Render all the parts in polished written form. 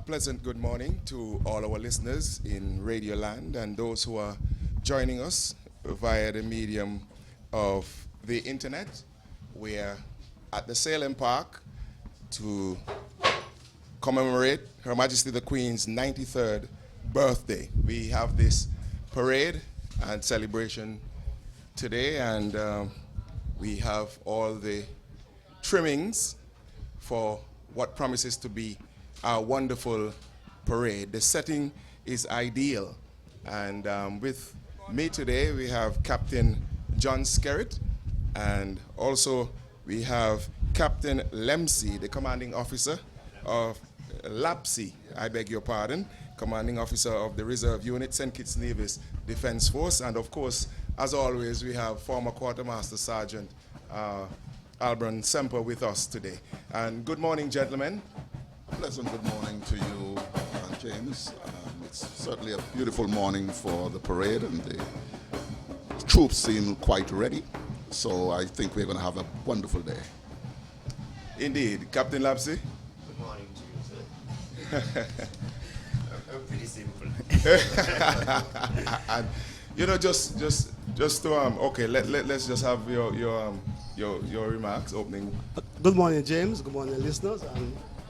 pleasant good morning to all our listeners in Radio Land and those who are joining us via the medium of the internet. We're at the Salem Park to commemorate Her Majesty the Queen's 93rd birthday. We have this parade and celebration today, and we have all the trimmings for what promises to be a wonderful parade. The setting is ideal, and with me today we have Captain John Skerritt, and also we have Captain Lemsey, the commanding officer of Lapsey, I beg your pardon, commanding officer of the Reserve Unit, St. Kitts Nevis Defense Force, and of course, as always, we have former Quartermaster Sergeant Albron Semper with us today. And good morning, gentlemen. Pleasant good morning to you, James. It's certainly a beautiful morning for the parade, and the troops seem quite ready. So I think we're going to have a wonderful day. Indeed. Captain Lapsey? Good morning to you, sir. I'm pretty simple. And, you know, just to okay, let's just have your remarks opening. Good morning, James. Good morning, listeners.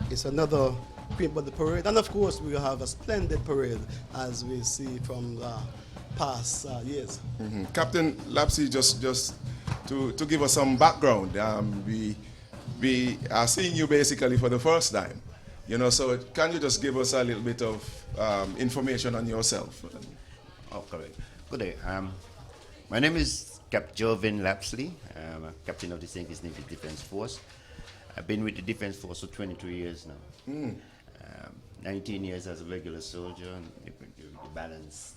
It's another Queen Birthday parade, and of course we will have a splendid parade as we see from past years. Mm-hmm. Captain Lapsey, just to give us some background, we are seeing you basically for the first time, you know. So can you just give us a little bit of information on yourself? Oh, correct. Good day. My name is Cap Joven Lapsley. I'm a captain of the St. Kitts Nevis Defense Force. I've been with the Defense Force for 22 years now. 19 years as a regular soldier, and the balance.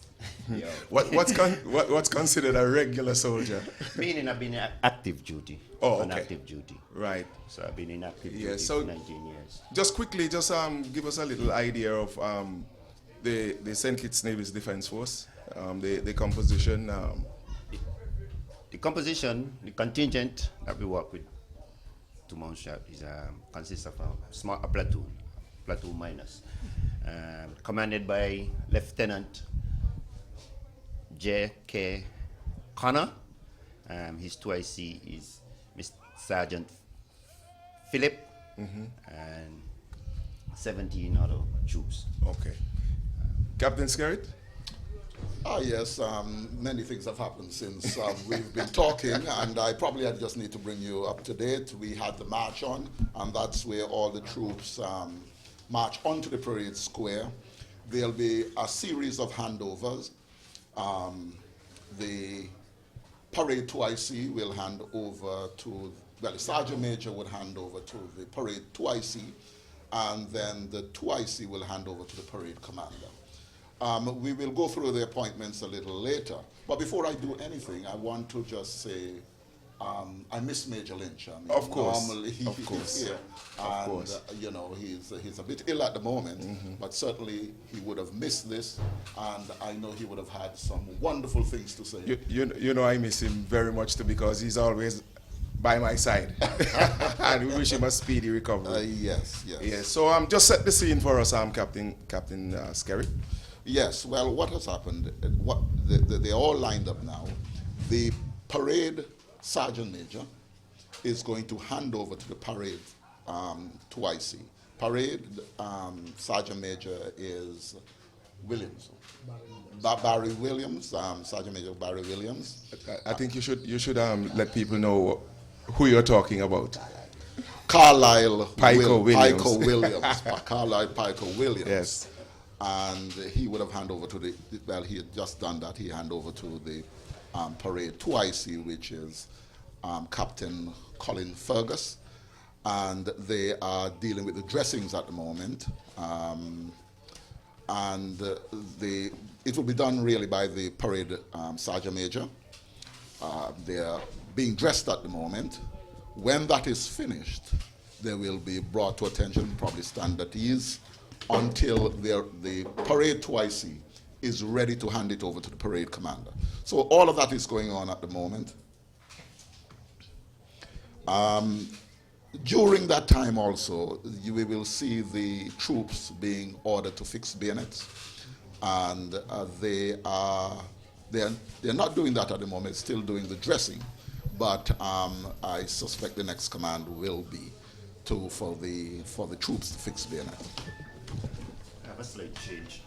What's considered a regular soldier? Meaning I've been in active duty. Oh, on okay. active duty. Right. So I've been in active Yeah, duty so for 19 years. Just quickly, give us a little idea of the St. Kitts Nevis Defense Force, the composition. The composition, the contingent that we work with to mount shot is consists of a platoon minus, commanded by Lieutenant J.K. Connor. His 2IC is Mr. Sergeant Philip, and 17 other troops. Okay. Captain Skerritt? Yes, many things have happened since we've been talking, and I just need to bring you up to date. We had the march on, and that's where all the troops march onto the parade square. There'll be a series of handovers. The parade 2IC will hand over to, well, the Sergeant Major would hand over to the parade 2IC, and then the 2IC will hand over to the parade commander. We will go through the appointments a little later, but before I do anything, I want to just say I miss Major Lynch. I mean, of course, normally he's here, of and course. You know, he's a bit ill at the moment, but certainly he would have missed this, and I know he would have had some wonderful things to say. You know, I miss him very much too, because he's always by my side, and we wish him a speedy recovery. Yes. So just set the scene for us, Captain Skerritt. Yes, well, what has happened, they're all lined up now. The parade Sergeant Major is going to hand over to the parade 2IC. Parade Sergeant Major is Williams. Barry Williams, Sergeant Major Barry Williams. I think you should let people know who you're talking about. Carlisle Williams. Carlisle Pico Williams. Yes. And he would have handed over to he had just done that. He handed over to the parade 2IC, which is Captain Colin Fergus, and they are dealing with the dressings at the moment. It will be done really by the parade Sergeant Major. They are being dressed at the moment. When that is finished, they will be brought to attention, probably stand at ease, until the parade 2IC is ready to hand it over to the parade commander. So all of that is going on at the moment. During that time also, we will see the troops being ordered to fix bayonets, and they're not doing that at the moment, still doing the dressing, but I suspect the next command will be for the troops to fix bayonets. I have a slight change.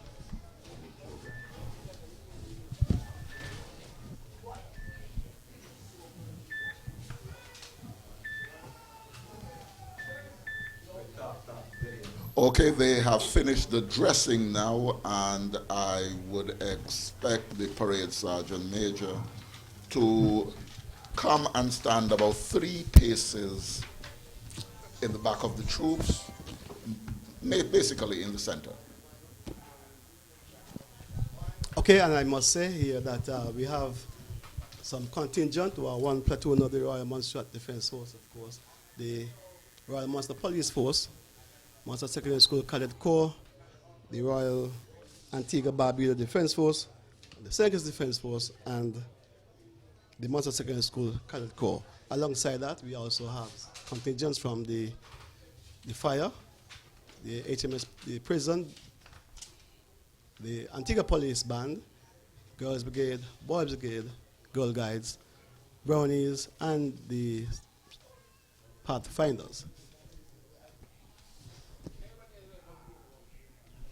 Okay, they have finished the dressing now, and I would expect the parade sergeant major to come and stand about 3 paces in the back of the troops, basically in the center. Okay, and I must say here that we have some contingent, or one platoon of the Royal Montserrat Defence Force, of course, the Royal Munster Police Force, Munster Secondary School Cadet Corps, the Royal Antigua Barbuda Defence Force, the Senegalese Defence Force, and the Munster Secondary School Cadet Corps. Alongside that, we also have contingents from the fire, the HMS, the prison, the Antigua Police Band, Girls Brigade, Boys Brigade, Girl Guides, Brownies, and the Pathfinders.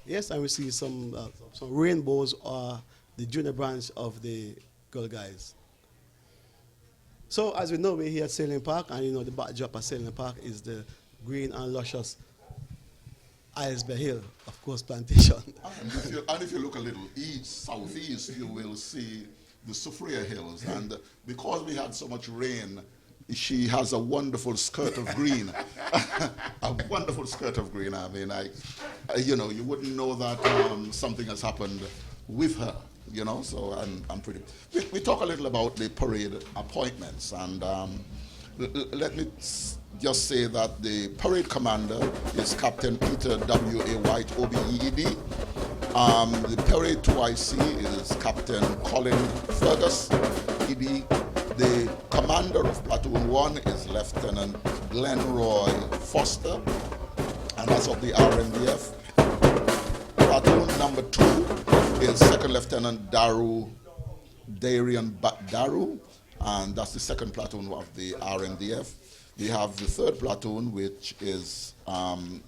Yes, and we see some rainbows, or the junior branch of the Girl Guides. So, as we know, we're here at Sailing Park, and you know the backdrop at Sailing Park is the green and luscious Islesby Hill, of course, plantation. And if you look a little southeast, you will see the Soufriere Hills. And because we had so much rain, she has a wonderful skirt of green. A wonderful skirt of green. I mean, you wouldn't know that something has happened with her, so I'm pretty. We talk a little about the parade appointments, and let me just say that the parade commander is Captain Peter W.A. White, OBEED. The parade 2IC is Captain Colin Fergus, ED. The commander of Platoon 1 is Lieutenant Glenroy Foster, and that's of the RMDF. Platoon number 2 is Second Lieutenant Darian Daru, and that's the second platoon of the RMDF. We have the third platoon, which is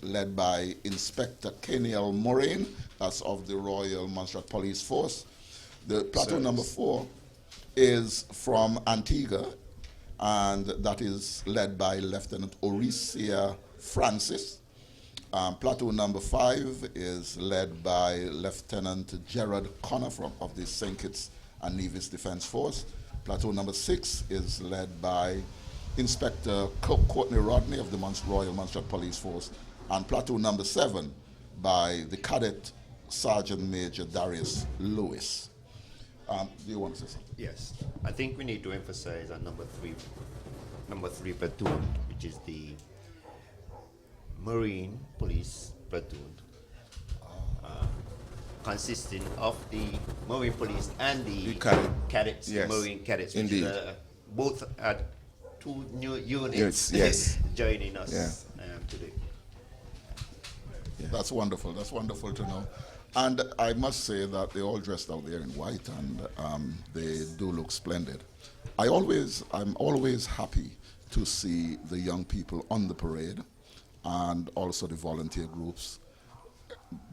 led by Inspector Keniel Moraine, that's of the Royal Montserrat Police Force. The platoon number 4 is from Antigua, and that is led by Lieutenant Oricia Francis. Platoon number 5 is led by Lieutenant Gerard Connor of the St. Kitts and Nevis Defence Force. Platoon number 6 is led by Inspector Courtney Rodney of the Royal Montserrat Police Force, and platoon number 7 by the Cadet Sergeant Major Darius Lewis. Do you want to say something? Yes, I think we need to emphasize on number three platoon, which is the Marine Police platoon, consisting of the Marine Police and the cadets, yes. Marine cadets, Indeed. which both are 2 new units yes. joining us today. Yeah. That's wonderful. That's wonderful to know. And I must say that they're all dressed out there in white, and they do look splendid. I'm always happy to see the young people on the parade, and also the volunteer groups,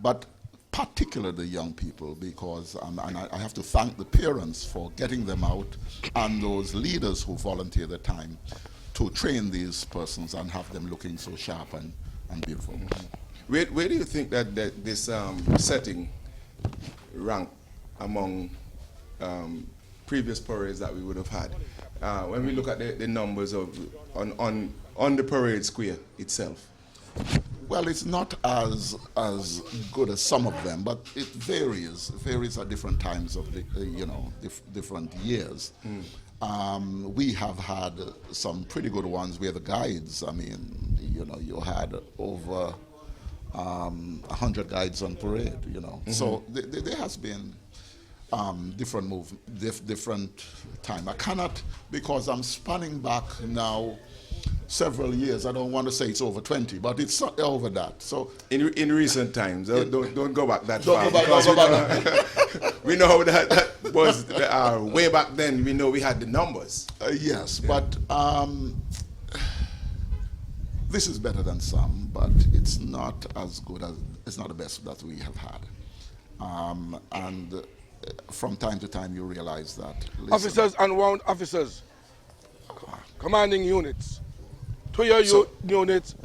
but particularly the young people, because and I have to thank the parents for getting them out, and those leaders who volunteer their time to train these persons and have them looking so sharp and beautiful. Mm-hmm. Where do you think that this setting rank among previous parades that we would have had? When we look at the numbers on the parade square itself. Well, it's not as good as some of them, but it varies. It varies at different times of the different years. We have had some pretty good ones where the guides. I mean, you had over 100 guides on parade. Mm-hmm. So there has been different time. I cannot, because I'm spanning back now several years. I don't want to say it's over 20, but it's over that. So In recent times, don't go back that Don't far. go back, because don't go back. we know that was way back then. We know we had the numbers. Yes, but this is better than some, but it's not as good as, it's not the best that we have had. And from time to time you realize that. Listen, Officers and wound officers, commanding units, to your units,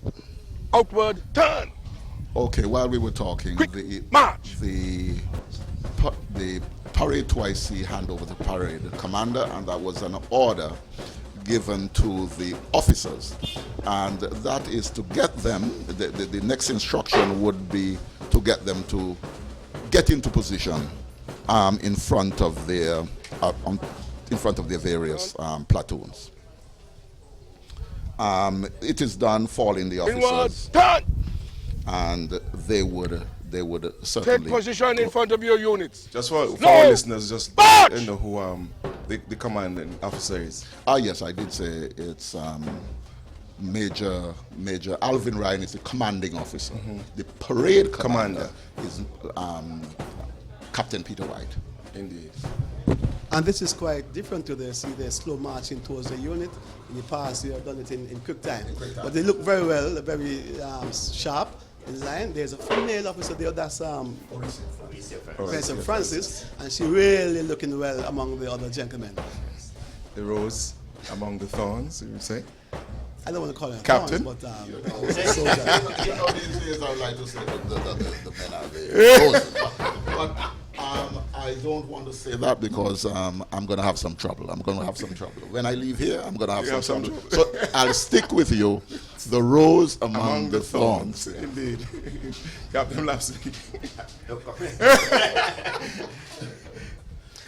outward turn. okay, while we were talking, Quick march. the parade 2IC hand over the parade commander, and that was an order given to the officers, and that is to get them, the next instruction would be to get them to get into position in front of their various platoons. It is done following the Inward officers, turn. and they would Take certainly position in front of your units. Just for No! our listeners, just March! know who the commanding officer is. Yes, I did say it's Major Alvin Ryan is the commanding officer. The parade commander is Captain Peter White. Indeed. And this is quite different to the slow marching towards the unit. In the past, you have done it in quick time. But they look very well, very sharp in line. There's a female officer there that's Professor Francis, and she really looking well among the other gentlemen. The rose among the thorns, you would say. I don't want to call her Captain? thorns, but You know, these days I would like to say that the men are the but I don't want to say that because I'm going to have some trouble. I'm going to have some trouble. When I leave here, I'm going to have some trouble. So I'll stick with you. The rose among the thorns. Indeed. Captain Lapsley.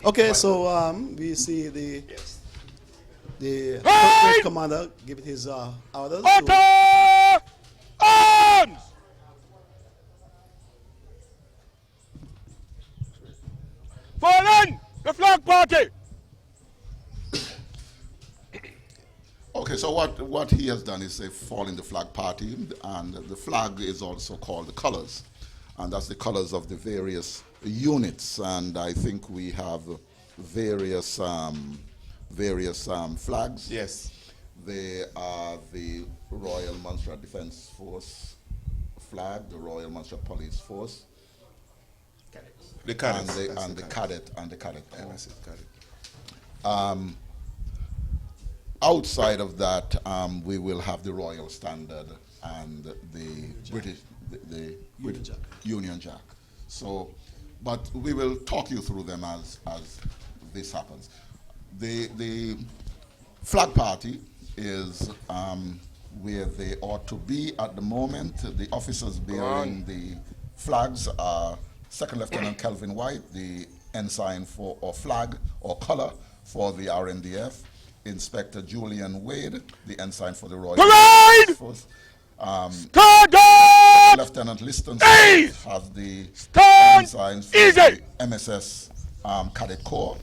okay, so we see the Hey! commander giving his orders. Order! Arms! Fallen! The flag party! Okay, so what he has done is fall in the flag party, and the flag is also called the colors, and that's the colors of the various units, and I think we have various flags. Yes. They are the Royal Montserrat Defence Force flag, the Royal Montserrat Police Force, The cadets. and the cadet Corps. That's it, cadet. Outside of that, we will have the Royal Standard and the British, the Union Jack. Union Jack. So, but we will talk you through them as this happens. The flag party is where they ought to be at the moment. The officers bearing the flags are Second Lieutenant Kelvin White, the ensign for or flag or color for the RMDF. Inspector Julian Wade, the ensign for the Royal Parade! Force. Stand up! Lieutenant Liston Hey! has the Stand ensigns for easy! the MSS Cadet Corps.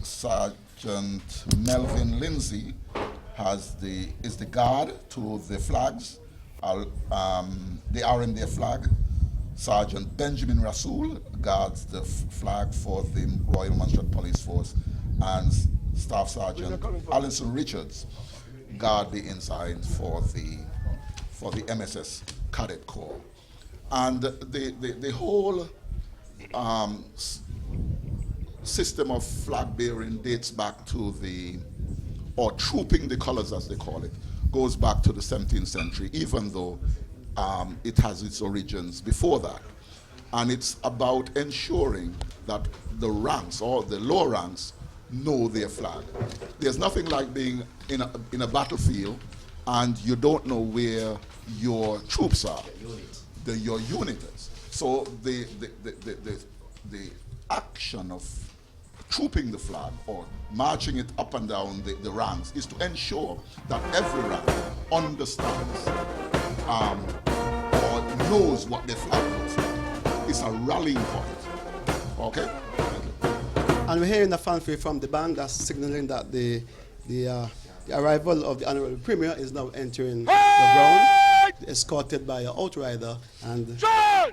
Sergeant Melvin Lindsay is the guard to the flags, the RMDF flag. Sergeant Benjamin Rasool guards the flag for the Royal Montserrat Police Force, and Staff Sergeant Alison Richards guard the ensign for the MSS Cadet Corps. And the whole system of flag bearing dates back to or trooping the colors as they call it, goes back to the 17th century, even though it has its origins before that. And it's about ensuring that the ranks or the lower ranks know their flag. There's nothing like being in a battlefield and you don't know where your troops are, your unit is. So the action of trooping the flag or marching it up and down the ranks is to ensure that every rank understands or knows what their flag looks like. It's a rallying point. Okay? Thank you. And we're hearing a fanfare from the band that's signaling that the The arrival of the Honorable Premier is now entering the ground, escorted by an outrider, and John!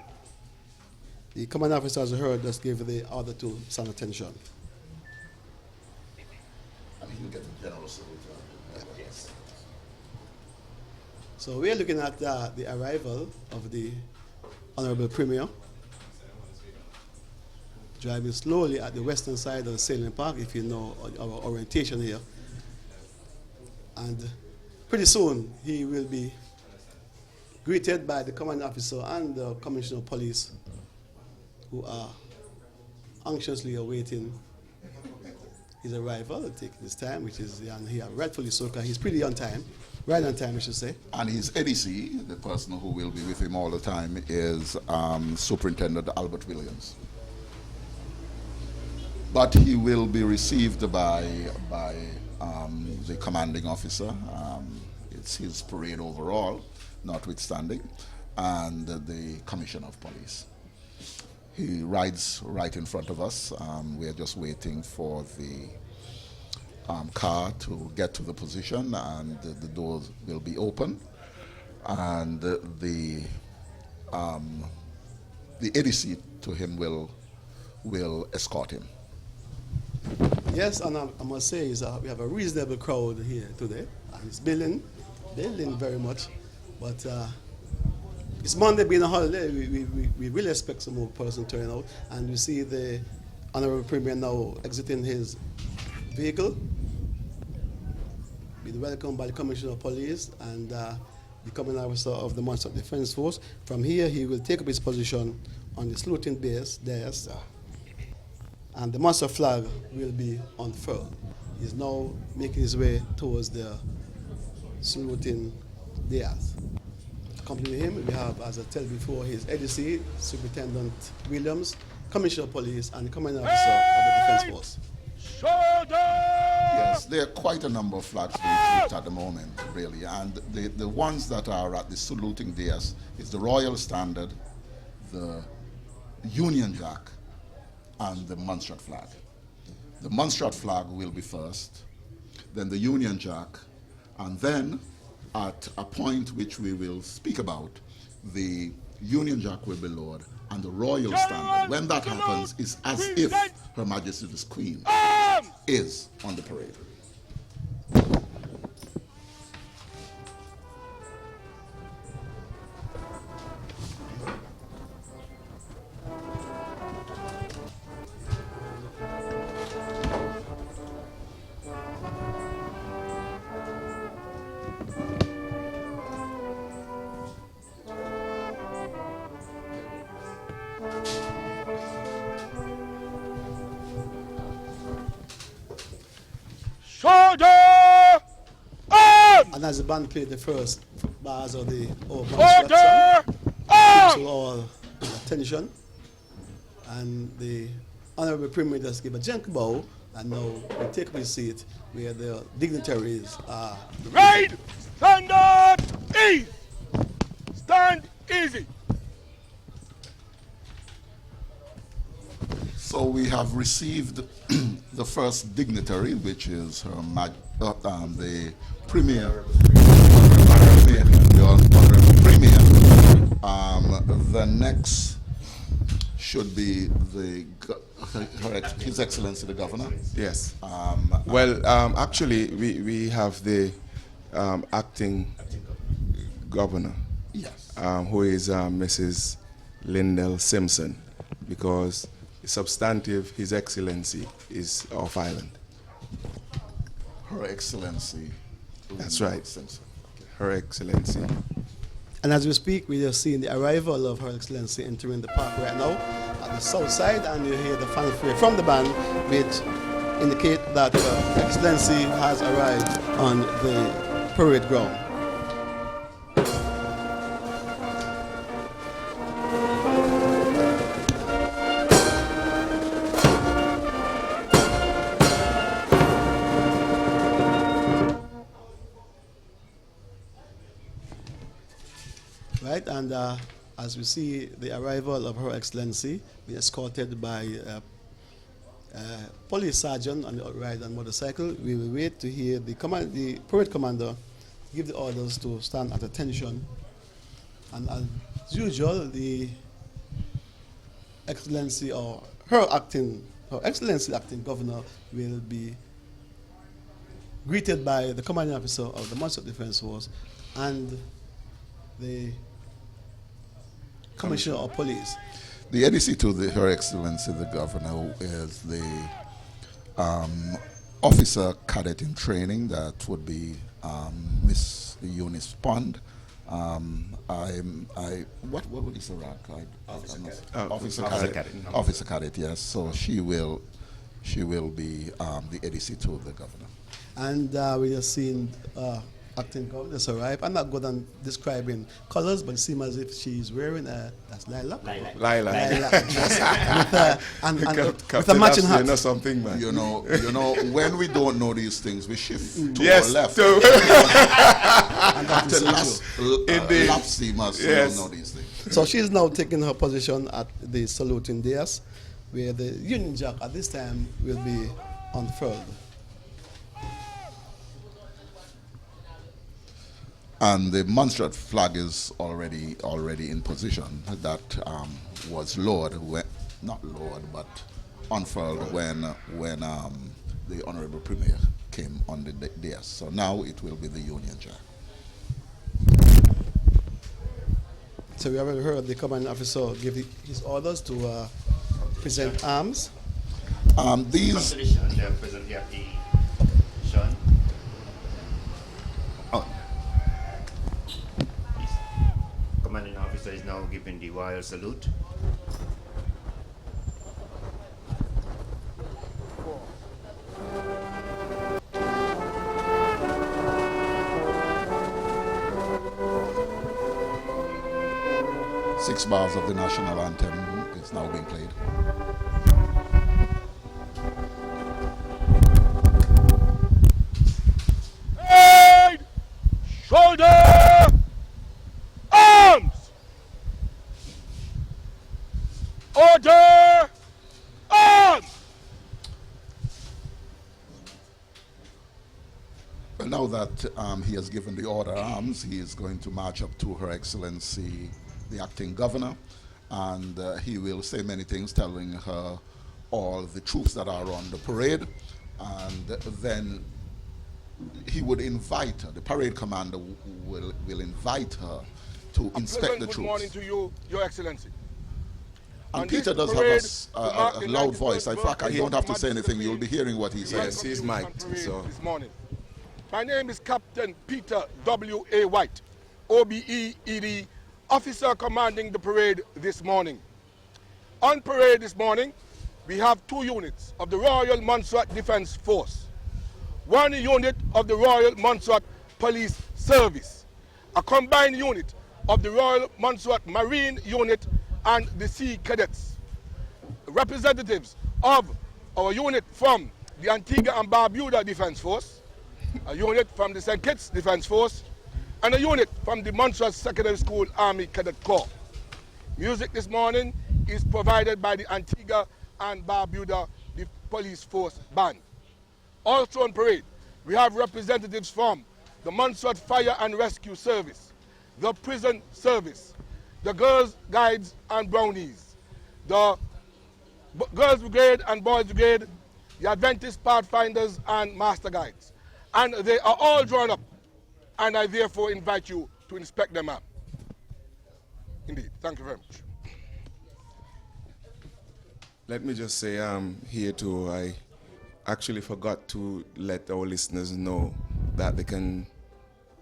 the command officer, as you heard, just gave the order to stand attention. And you get the general salute. Yes. So we are looking at the arrival of the Honorable Premier, driving slowly at the western side of the sailing park, if you know our orientation here. And pretty soon he will be greeted by the command officer and the commissioner of police, who are anxiously awaiting his arrival, taking his time, which is, and he rightfully so, because he's pretty on time, right on time, I should say. And his ADC, the person who will be with him all the time, is Superintendent Albert Williams. But he will be received by the commanding officer. It's his parade overall, notwithstanding, and the commissioner of police. He rides right in front of us. We are just waiting for the car to get to the position, and the doors will be open, and the ADC to him will escort him. Yes, and I must say we have a reasonable crowd here today, and it's building very much. But it's Monday being a holiday, we really expect some more person turning out, and we see the Honorable Premier now exiting his vehicle, being welcomed by the Commissioner of Police and the commanding officer of the Monster Defense Force. From here, he will take up his position on the saluting dais, and the Monster flag will be unfurled. He's now making his way towards the saluting dais. Accompanying him, we have, as I told before, his ADC, Superintendent Williams, Commissioner of Police, and the Commanding Officer of the Defense Force. Shoulder! Yes, there are quite a number of flags being flipped at the moment, really, and the ones that are at the saluting dais is the Royal Standard, the Union Jack, and the Munster flag. The Munster flag will be first, then the Union Jack, and then at a point which we will speak about, the Union Jack will be lowered and the Royal Standard. When that happens, it's as if Her Majesty the Queen is on the parade. Shoulder! Arms! And as the band played the first bars of the old Monster Order! song, Arms! to all attention, and the Honorable Premier just gave a gentle bow, and now we take up his seat where the dignitaries are. Right! Stand up! Ease! Stand easy! So we have received the first dignitary, which is the Premier. The Premier. The next should be His Excellency the Governor. Yes. Actually, we have the acting governor, Yes. who is Mrs. Lindell Simpson, because substantive His Excellency is off island. Her Excellency. That's right. Simpson. Her Excellency. And as we speak, we are seeing the arrival of Her Excellency entering the park right now at the south side, and you hear the fanfare from the band, which indicate that Her Excellency has arrived on the parade ground. Right, and as we see the arrival of Her Excellency, we escorted by police sergeant on the ride on motorcycle. We will wait to hear the parade commander give the orders to stand at attention. And as usual, the Excellency or Her Excellency acting governor will be greeted by the commanding officer of the Monster Defense Force and the Commissioner of Police. The ADC to Her Excellency the Governor is the officer cadet in training. That would be Miss Eunice Pond. What is the rank? Officer cadet. Officer cadet. Yes. So she will be the ADC to the Governor. And we have seen acting governor arrive. I'm not good on describing colors, but it seems as if she's wearing that's lilac. Lilac. Dress. With a matching hat. You know something, man. You know, when we don't know these things, we shift to Yes, our left. And that is Indeed. Lapsy must Yes. know these things. So she's now taking her position at the saluting dais, where the Union Jack at this time will be unfurled. And the Montserrat flag is already in position. That was lowered, not lowered, but unfurled when the Honorable Premier came on the dais. So now it will be the Union Jack. So we already heard the commanding officer give his orders to present arms. These Constellation, they present here the Sean. Oh. Yes. Commanding officer is now giving the royal salute. six bars of the national anthem is now being played. Head, shoulder, arms. Order, arms. Well, now that he has given the order arms, he is going to march up to Her Excellency the acting governor, and he will say many things, telling her all the troops that are on the parade, and then he would invite her, the parade commander will invite her to inspect the Good troops. morning to you, Your Excellency. And On Peter this does parade have to a mark the loud 91st voice. In fact, I birthday don't have to of say anything. Majesty, You'll be hearing what he we says. Yes, he's welcome you mic'd, on parade so- this morning. My name is Captain Peter W.A. White, OBE-ED, officer commanding the parade this morning. On parade this morning, we have 2 units of the Royal Montserrat Defense Force, 1 unit of the Royal Montserrat Police Service, a combined unit of the Royal Montserrat Marine Unit and the Sea Cadets, representatives of our unit from the Antigua and Barbuda Defense Force, a unit from the St. Kitts Defense Force, and a unit from the Montserrat Secondary School Army Cadet Corps. Music this morning is provided by the Antigua and Barbuda Police Force Band. Also on parade, we have representatives from the Montserrat Fire and Rescue Service, the Prison Service, the Girls Guides and Brownies, the Girls Brigade and Boys Brigade, the Adventist Pathfinders and Master Guides. And they are all drawn up, and I therefore invite you to inspect them up. Indeed, thank you very much. Let me just say here too, I actually forgot to let our listeners know that they can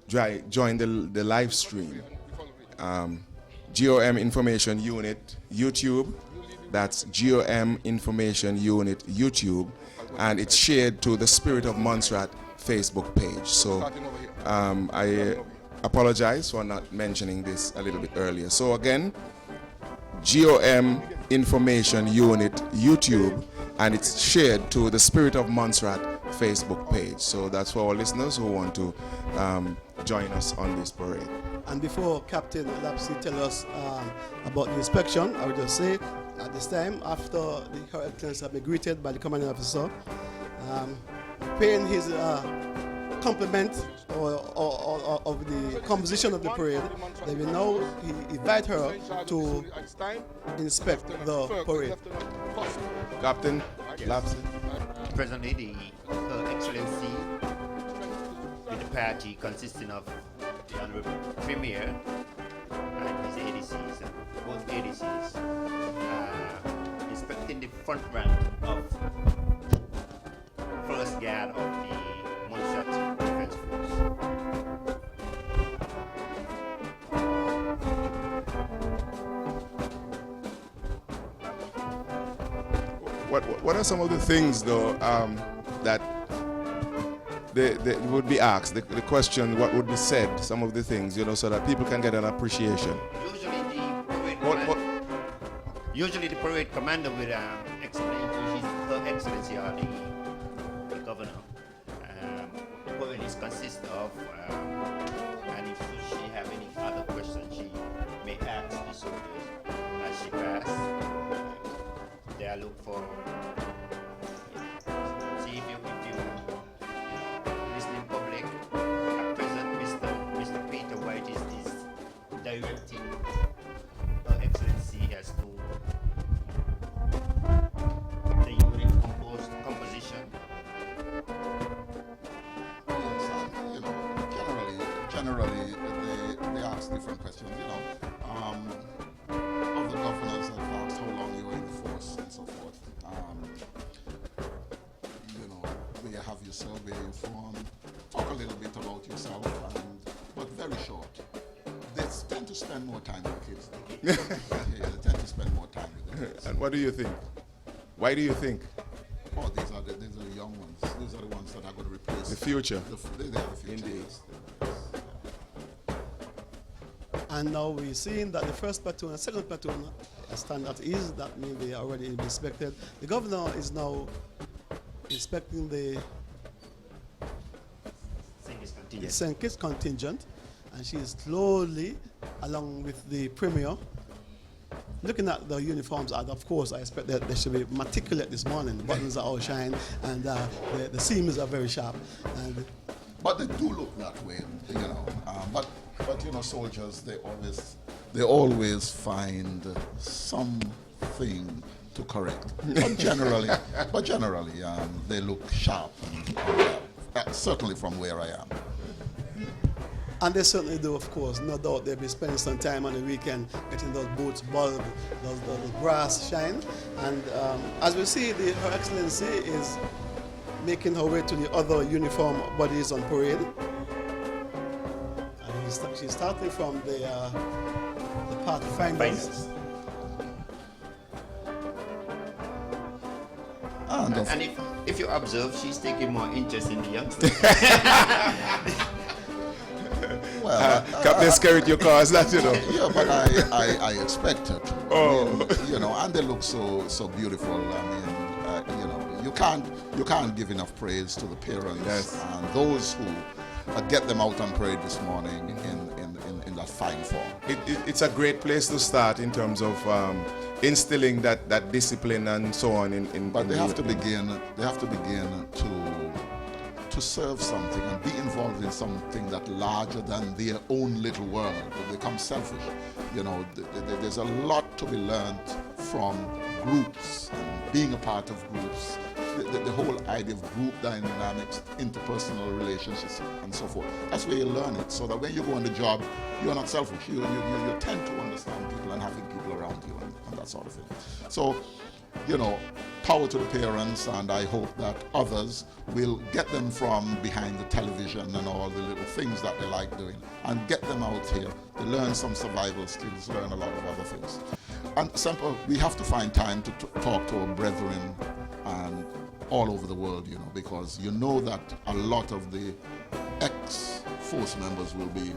join the live stream. GOM Information Unit YouTube, that's GOM Information Unit YouTube, and it's shared to the Spirit of Montserrat Facebook page. So I apologize for not mentioning this a little bit earlier. So again, GOM Information Unit YouTube, and it's shared to the Spirit of Montserrat Facebook page. So that's for our listeners who want to join us on this parade. And before Captain Lapsy tell us about the inspection, I would just say At this time, after Her Excellency have been greeted by the commanding officer, paying his compliment of the composition of the parade, they will now invite her to inspect the parade. Captain Lapsley. Presently, Her Excellency with the party consisting of the Honorable Premier and his ADCs, both ADCs, inspecting the front rank of first guard of the Montserrat Defense Force. What are some of the things, though, that they would be asked? The question, what would be said? Some of the things, so that people can get an appreciation. Usually the parade commander will explain to Her Excellency or the governor. The parade is consist of, and if she have any other questions, she may ask the soldiers as she pass. They look for. See if you listening public. At present, Mr. Peter White is directing Her Excellency as to the unit composition. Generally, they ask different questions. Of the governors have asked how long you were in the force and so forth. Where you have your served, where you're from. Talk a little bit about yourself, but very short. They tend to spend more time with kids. They tend to spend more time with the kids. And what do you think? Why do you think? Oh, these are the young ones. These are the ones that are going to replace The future. They are the future. Indeed. And now we're seeing that the first platoon and second platoon stand at ease. That means they are already inspected. The governor is now inspecting the St. Kitts contingent, and she is slowly, along with the premier, looking at the uniforms. And of course, I expect that they should be immaculate this morning. The buttons are all shine, and the seams are very sharp. But they do look that way, But soldiers, they always find something to correct. But generally, they look sharp. Certainly from where I am. And they certainly do, of course. No doubt they'll be spending some time on the weekend getting those boots bulb, those brass shine. And as we see, Her Excellency is making her way to the other uniform bodies on parade. And she's starting from the Pathfinders. And if you observe, she's taking more interest in the youngsters. Captain Skerritt, your car is that, Yeah, but I expect her to. Oh. And they look so beautiful. I mean, you can't give enough praise to the parents and those who get them out on parade this morning in that fine form. It's a great place to start in terms of instilling that discipline and so on. But they have to begin to serve something and be involved in something that's larger than their own little world. They become selfish. There's a lot to be learned from groups and being a part of groups. The whole idea of group dynamics, interpersonal relationships, and so forth. That's where you learn it, so that when you go on the job, you're not selfish. You tend to understand people and having people around you and that sort of thing. So, power to the parents, and I hope that others will get them from behind the television and all the little things that they like doing and get them out here to learn some survival skills, learn a lot of other things. And simple, we have to find time to talk to our brethren and all over the world, because that a lot of the ex-force members will be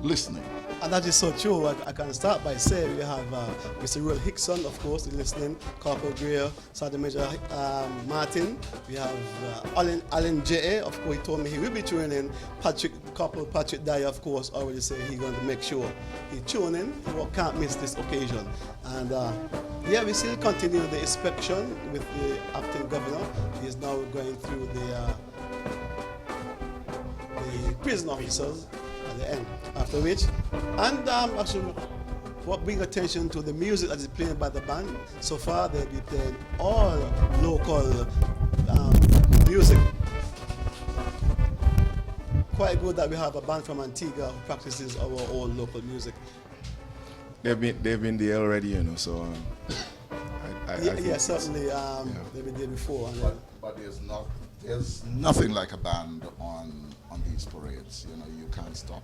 listening. And that is so true. I can start by saying we have Mr. Roy Hickson, of course, listening, Corporal Greer, Sergeant Major Martin. We have Alan J.A., of course, he told me he will be tuning in. Corporal Patrick Dyer, of course, already said he's going to make sure he tune in. He can't miss this occasion. And yeah, we still continue the inspection with the acting governor. He is now going through the prison officers at the end. After which, and actually, what bring attention to the music that is played by the band. So far, they'll be playing all local music. Quite good that we have a band from Antigua who practices our own local music. They've been there already, you know. So I think certainly. They've been there before. But there's nothing like a band on these parades. You know, you can't stop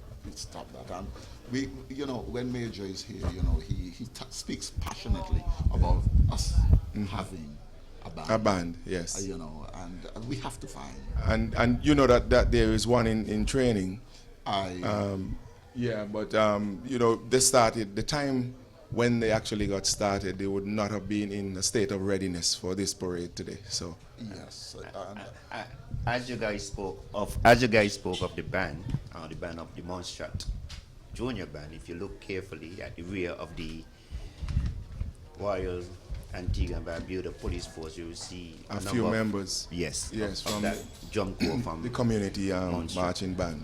that. And we, you know, when Major is here, you know, he speaks passionately about us having a band. A band, yes. You know, and we have to find. And you know that there is one in training. Yeah, but you know, the time when they actually got started, they would not have been in a state of readiness for this parade today. So yes, as you guys spoke of the band of the Montserrat Junior Band, if you look carefully at the rear of the Royal Antigua and Barbuda Police Force, you will see a few members. Yes, from that jump corps from the community marching band.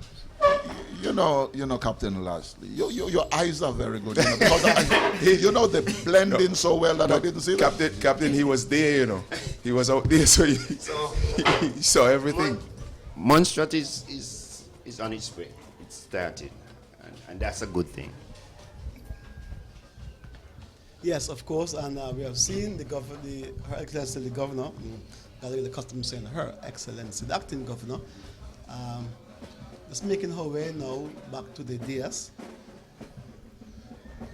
You know, Captain Lashley, your eyes are very good. You know, because you know they blend in so well that I didn't see that. Captain, he was there. You know, he was out there, so he saw everything. Montserrat is on its way. It started, and that's a good thing. Yes, of course, and we have seen Her Excellency the Governor, the custom saying Her Excellency the Acting Governor, just making her way now back to the dais,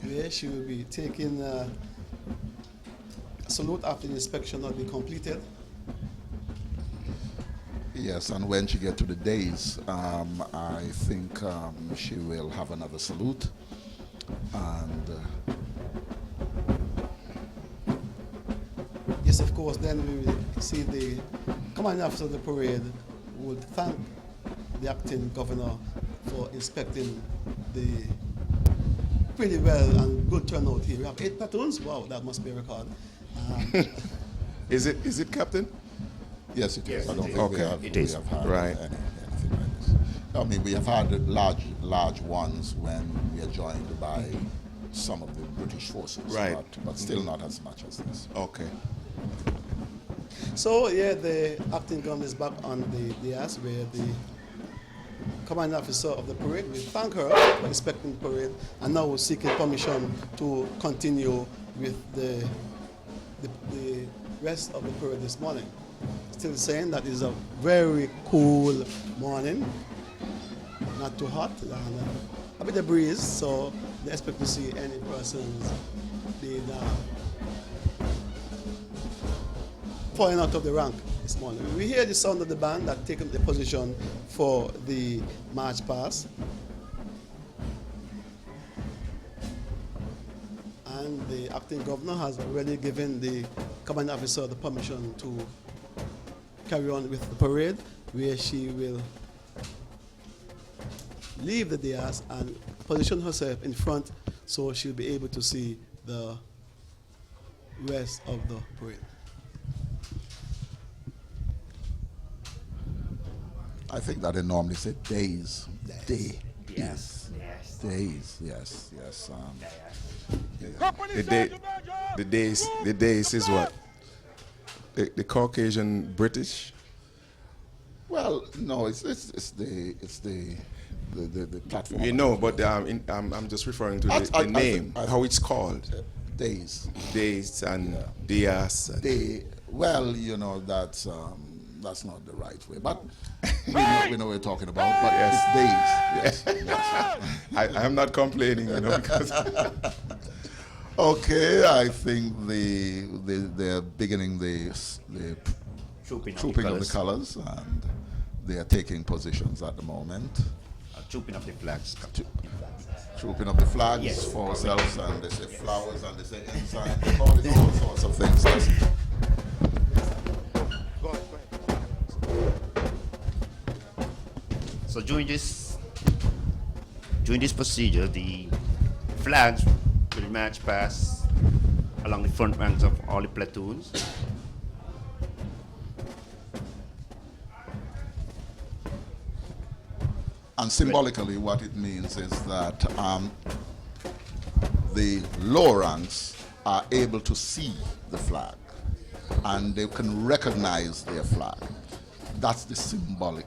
where she will be taking a salute after the inspection will be completed. Yes, and when she gets to the dais, I think she will have another salute, and yes, of course, then we will see the commanding officer of the parade would thank the acting governor for inspecting the pretty well and good turnout here. We have 8 platoons. Wow, that must be a record. Is it, Captain? yes, it is. Yes, I don't it think is. we have had Right. anything like this. I mean, we have had large ones when we are joined by some of the British forces, Right. but still not as much as this. Okay. So, yeah, the acting governor is back on the dais where the commanding officer of the parade will thank her for inspecting the parade and now seeking permission to continue with the rest of the parade this morning. Still saying that it's a very cool morning, not too hot, and a bit of breeze, so they expect to see any persons being falling out of the rank this morning. We hear the sound of the band that taken the position for the march past. And the acting governor has already given the commanding officer the permission to carry on with the parade, where she will leave the dais and position herself in front so she'll be able to see the rest of the parade. I think that they normally say days. Day. Yes. Days. Yes. The days is what? The Caucasian British. Well, no, it's the platform. You know, but I'm just referring to the name, how it's called. Days. Days and dias. Well, you know that's not the right way, but we know what we're talking about. But it's days. Yes. I'm not complaining, you know, because Okay, I think they're beginning the trooping of the colors, and they are taking positions at the moment. At trooping of the flags. Trooping up the flags Yes. for ourselves, and they say flowers, and they say ensign, they call it all sorts of things. Yes. Go ahead. So during this procedure, the flags will march past along the front ranks of all the platoons. And symbolically, what it means is that the lower ranks are able to see the flag, and they can recognize their flag. That's the symbolic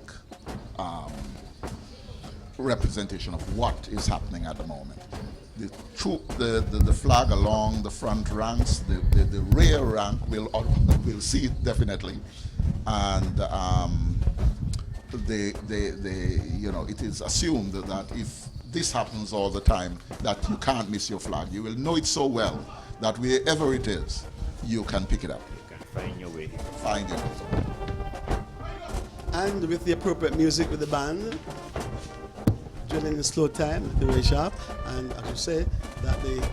representation of what is happening at the moment. The flag along the front ranks, the rear rank will see it definitely, and it is assumed that if this happens all the time, that you can't miss your flag. You will know it so well that wherever it is, you can pick it up. You can find your way. Find it. And with the appropriate music with the band, drilling in slow time, very sharp, and I should say that the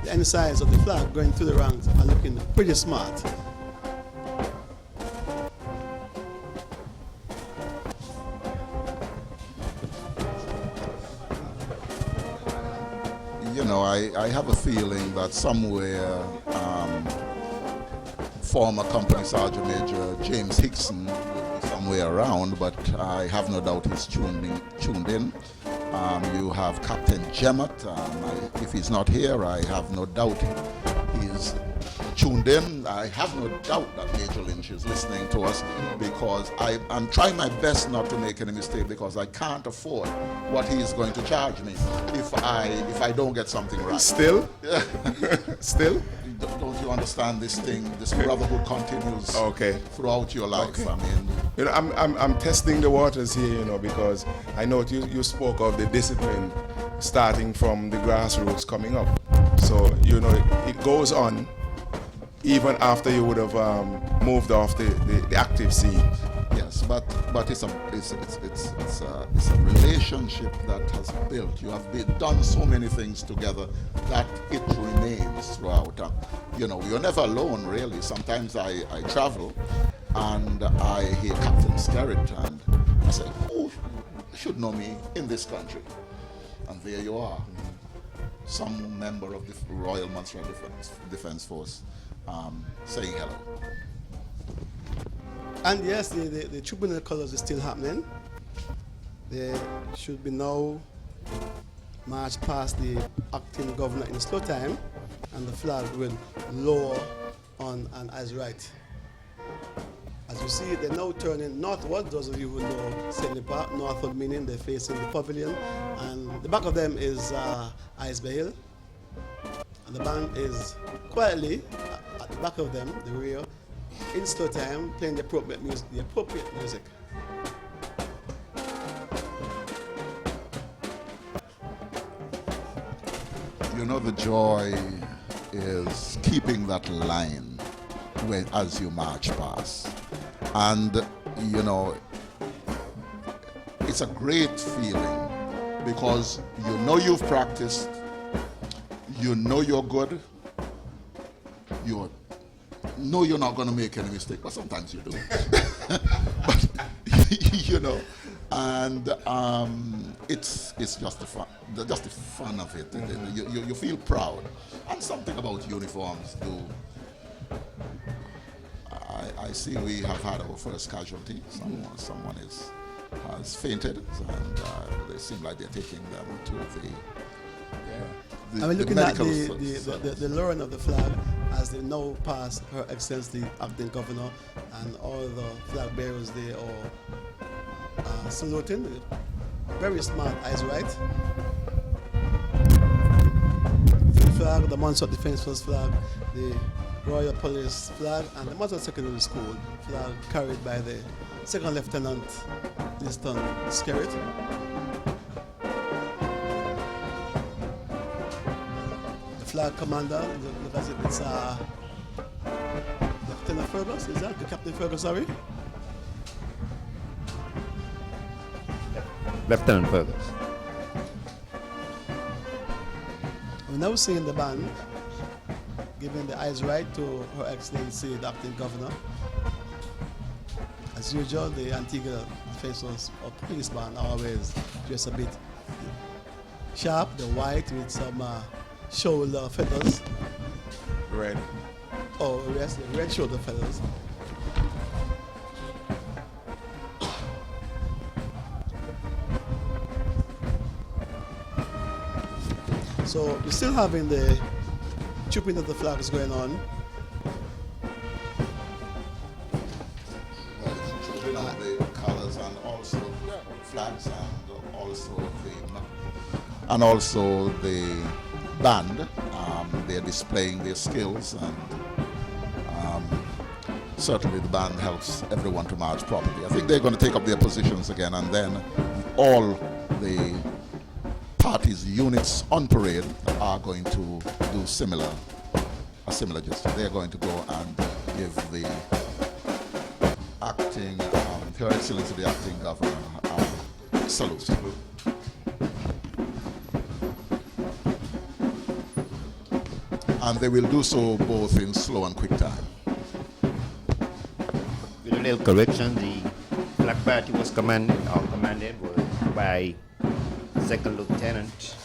ensigns of the flag going through the ranks are looking pretty smart. You know, I have a feeling that somewhere former Company Sergeant Major James Hickson will be somewhere around, but I have no doubt he's tuned in. You have Captain Jemmett. If he's not here, I have no doubt he's tuned in. I have no doubt that Major Lynch is listening to us, because I'm trying my best not to make any mistake, because I can't afford what he is going to charge me if I don't get something right. Still? Still? Don't you understand this thing? This brotherhood continues throughout your life. Okay. I mean, You know, I'm testing the waters here, you know, because I know you spoke of the discipline starting from the grassroots coming up. So, you know, it goes on even after you would have moved off the active scene. yes, but it's a relationship that has built. You have done so many things together that it remains throughout. You know, you're never alone, really. Sometimes I travel and I hear Captain Skerritt, and I say, "Oh, you should know me in this country." And there you are, some member of the Royal Montserrat Defense Force saying hello. And yes, the trooping of the colors is still happening. They should be now marched past the acting governor in slow time, and the flag will lower on and as right. As you see, they're now turning northward. Those of you who know Stanley Park, northward meaning they're facing the pavilion, and the back of them is Iceberg Hill, and the band is quietly at the back of them, the rear, in slow time, playing the appropriate music. You know, the joy is keeping that line as you march past. And, you know, it's a great feeling, because you know you've practiced, you know you're good, you know you're not going to make any mistake, but sometimes you do. But, you know, and it's just the fun of it. You feel proud, and something about uniforms do. I see we have had our first casualty. Someone has fainted, and they seem like they're taking them to the I mean, looking at medical the lowering of the flag as they now pass Her Excellency the Acting Governor and all the flag bearers there are saluting. Very smart, eyes right. The flag, the Montserrat Defense Force flag, the Royal Police flag, and the Montserrat Secondary School flag carried by the Second Lieutenant Liston Skerritt. Flag commander, look as if it's Lieutenant Fergus, is that? The Captain Fergus, sorry? Lieutenant Fergus. We're now seeing the band giving the eyes right to Her Excellency, the Acting Governor. As usual, the Antigua Defense Force or police band always dress a bit sharp, the white with some shoulder feathers. Red. Oh, yes, the red shoulder feathers. So we're still having the trooping of the flags going on. Children have the colors and also flags and also the band. They're displaying their skills, and certainly the band helps everyone to march properly. I think they're going to take up their positions again, and then all the parties, units on parade are going to do a similar gesture. They're going to go and give the acting, Her Excellency the Acting Governor, salute. And they will do so both in slow and quick time. With a little correction, the flag party was commanded by Second Lieutenant.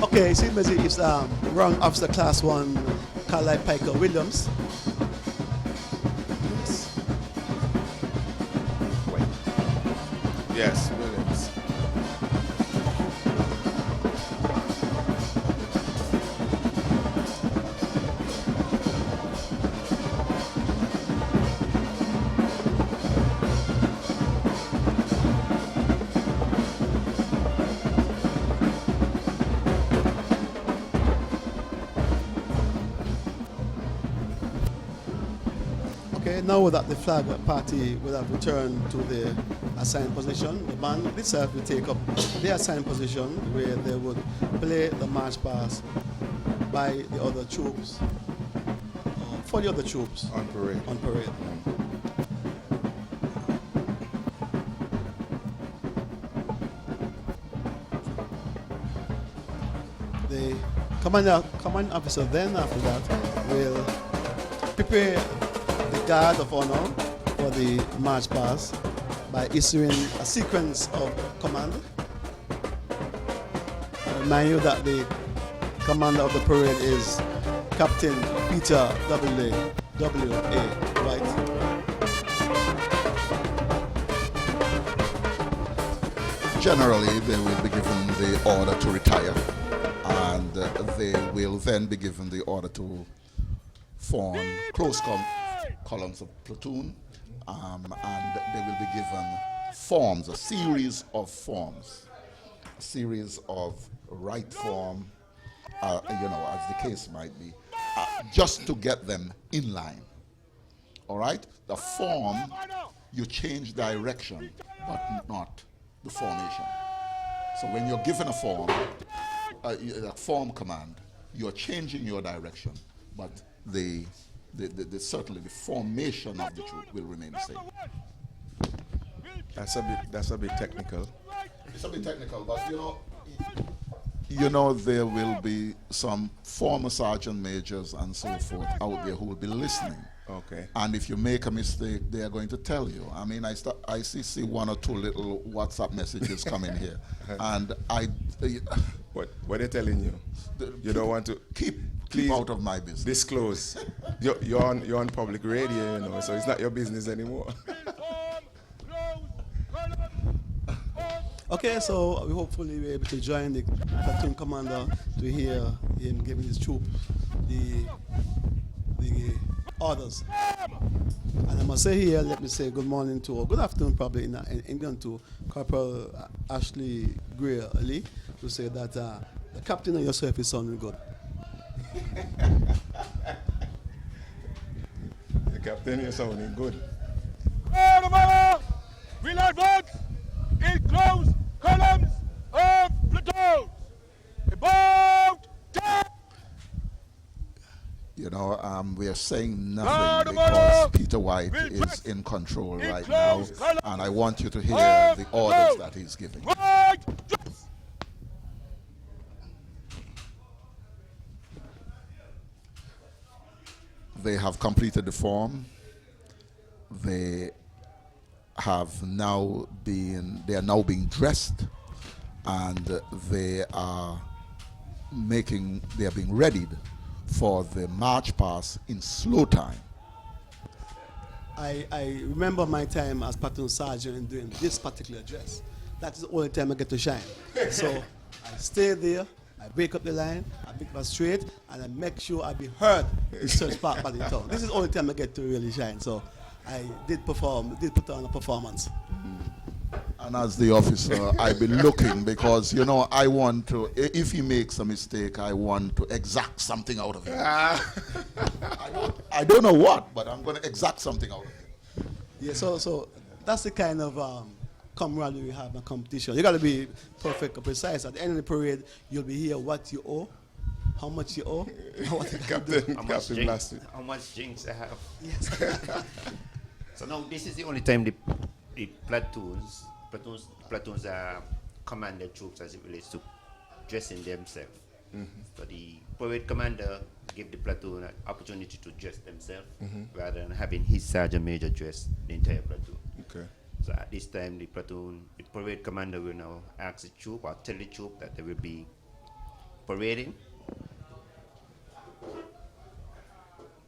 Okay, it seems as if it's Wrong Officer Class 1 Carlisle Piker Williams. Yes, Williams. Okay, now that the flag party will have returned to the assigned position, the band itself will take up their assigned position where they would play the march past by the other troops, for the other troops On parade. on parade. The command officer then after that will prepare the guard of honor for the march past by issuing a sequence of command. I remind you that the commander of the parade is Captain Peter W.A. White. Generally, they will be given the order to retire, and they will then be given the order to form close columns of platoon, and they will be given forms, a series of forms, a series of right form, as the case might be, just to get them in line. All right? The form, you change direction, but not the formation. So when you're given a form, a form command, you're changing your direction, but certainly the formation of the troop will remain the same. That's a bit technical. It's a bit technical, but there will be some former sergeant majors and so forth out there who will be listening. Okay. And if you make a mistake, they are going to tell you. I mean, I see one or two little WhatsApp messages coming here, and What are they telling you? You don't want to keep please out of my business. disclose. You're on public radio, so it's not your business anymore. Okay, so we hopefully we're able to join the platoon commander to hear him giving his troop the orders. And I must say here, let me say good morning to, or good afternoon probably in England to Corporal Ashley Gray-Lee, to say that the captain and yourself is sounding good. The captain, you're sounding good. We'll advance in close columns of platoons. About 10. we are saying Lord, nothing because tomorrow Peter White we'll is dress in control in right now, clothes, colour and I want you to hear of the orders gold. that he's giving. White dress. They have completed the form. They are now being dressed, and they are being readied for the march past in slow time. I remember my time as platoon sergeant in doing this particular dress. That is the only time I get to shine. So I stay there, I break up the line, I make my straight, and I make sure I be heard in such part of the town. This is the only time I get to really shine. So I did put on a performance. And as the officer, I be looking because, I want to, if he makes a mistake, I want to exact something out of him. I don't know what, but I'm going to exact something out of him. Yeah, so that's the kind of camaraderie we have in a competition. You got to be perfect or precise. At the end of the parade, you'll be here what you owe, how much you owe, what you can do. How much drinks I have. Yes. So now this is the only time the platoons command their troops as it relates to dressing themselves. So the parade commander give the platoon an opportunity to dress themselves rather than having his sergeant major dress the entire platoon. Okay. So at this time the parade commander will now ask the troop or tell the troop that they will be parading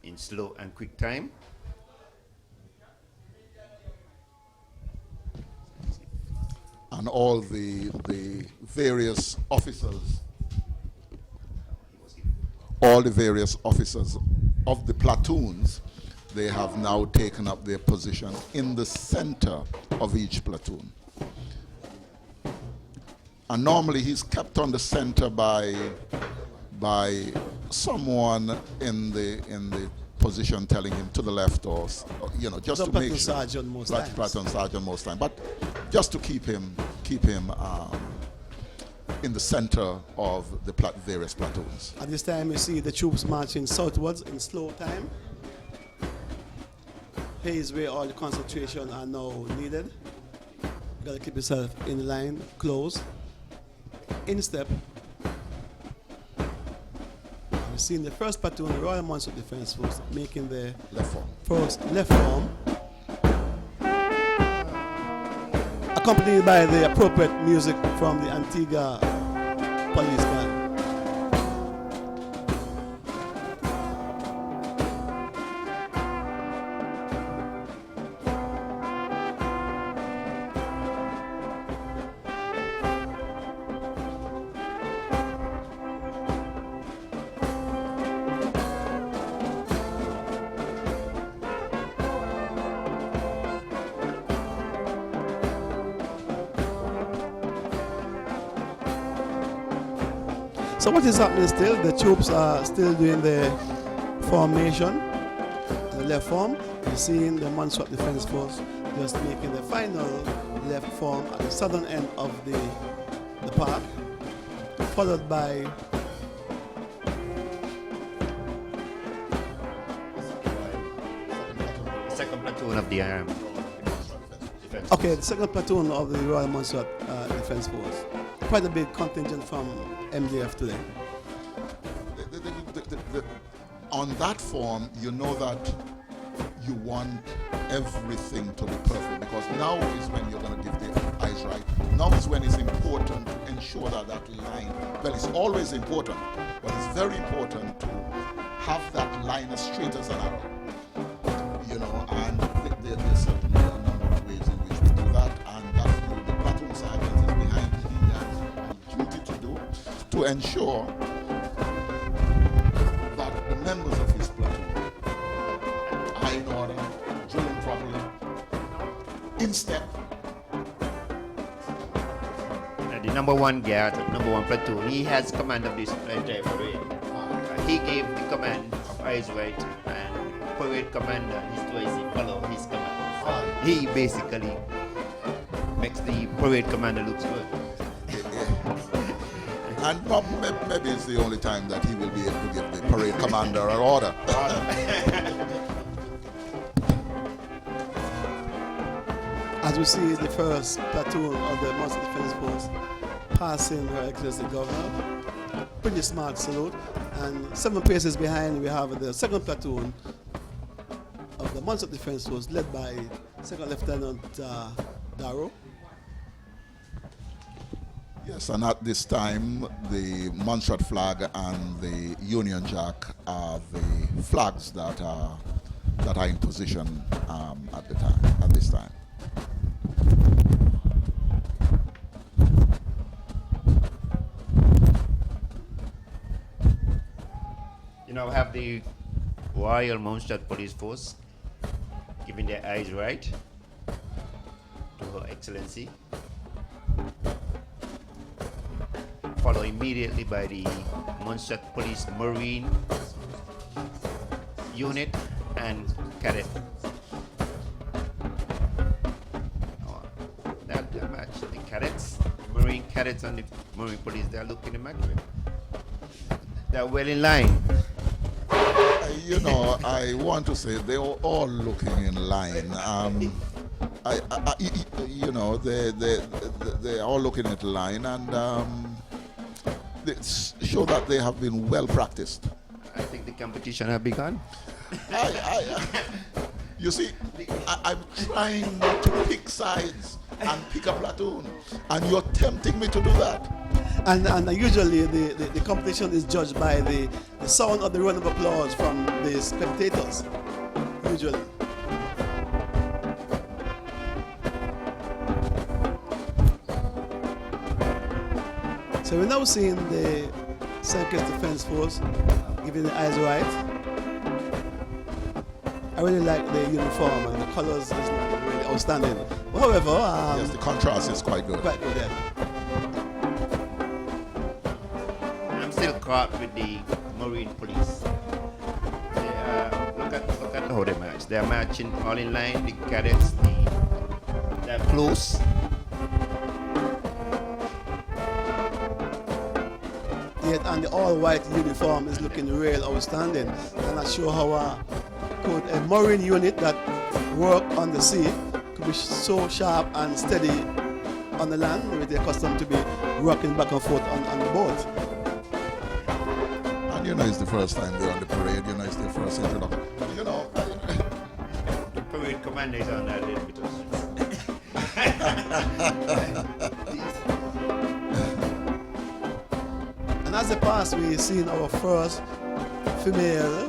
in slow and quick time. And all the various officers, of the platoons, they have now taken up their position in the center of each platoon. And normally he's kept on the center by someone in the position telling him to the left or just to make sure. Sergeant most times. Platoon sergeant most time, but just to keep him in the center of the various platoons. At this time, you see the troops marching southwards in slow time. Here is where all the concentration are now needed. You gotta keep yourself in line, close, in step. We've seen the first platoon, the Royal Munster Defence Force, making the Left form. first left form, accompanied by the appropriate music from the Antigua police band. So what is happening still? The troops are still doing the formation, the left form. You're seeing the Montserrat Defence Force just making the final left form at the southern end of the park, followed by Second platoon of the defense. the second platoon of the Royal Montserrat Defence Force. Quite a big contingent from MDF today. On that form, you know that you want everything to be perfect, because now is when you're going to give the eyes right. Now is when it's important to ensure that line, well, it's always important, but it's very important to have that line as straight as an arrow. And there's certainly a number of ways in which we do that, and that's the platoon sergeant is behind me. He has a duty to do to ensure that the members of his platoon are in order, drilling properly, in step. The number one guard, number one platoon, he has command of this entire parade. He gave the command of eyes right, and parade commander, his twice he follow his command. He basically makes the parade commander look good. And maybe it's the only time that he will be able to give the parade commander an order. As we see the first platoon of the Munster Defence Force passing Her Excellency the Governor, pretty smart salute. And 7 paces behind, we have the second platoon of the Munster Defence Force, led by Second Lieutenant Darrow. Yes, and at this time, the Montserrat flag and the Union Jack are the flags that are in position at this time. You now have the Royal Montserrat Police Force giving their eyes right to Her Excellency, followed immediately by the Montserrat Police Marine Unit and Cadet. They're matched. The cadets, Marine Cadets and the Marine Police, they're looking immaculate. They're well in line. You know, I want to say they are all looking in line. You know, they are all looking in line, and they show that they have been well practiced. I think the competition has begun. You see, I'm trying not to pick sides and pick a platoon, and you're tempting me to do that. And usually the competition is judged by the sound of the round of applause from the spectators, usually. So we're now seeing the St. Kitts Defence Force giving the eyes right. I really like the uniform and the colors is really outstanding. But however, yes, the contrast is quite good. Quite good, yeah. I'm still caught with the Marine Police. Look at how they march. They're marching all in line. The cadets, they're close. Yet, and the all-white uniform is looking real outstanding. And I'm sure how a Marine unit that work on the sea could be so sharp and steady on the land, where they're accustomed to be rocking back and forth on the boat. And you know, it's the first time they're on the parade. You know, it's their first introduction. You know, The parade commander is on that little bit of And as they pass, we've seen our first female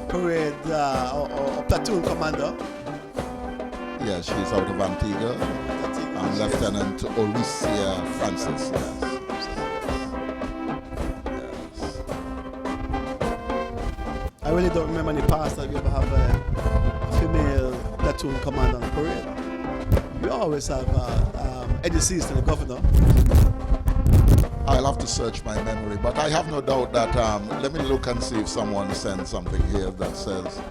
parade or platoon commander. yeah, she's out of Antigua. And Lieutenant Oricia Francis. Yes. I really don't remember in the past that we ever have a female platoon commander on the parade. We always have Eddie Seaston, the governor. I'll have to search my memory, but I have no doubt that, let me look and see if someone sent something here that says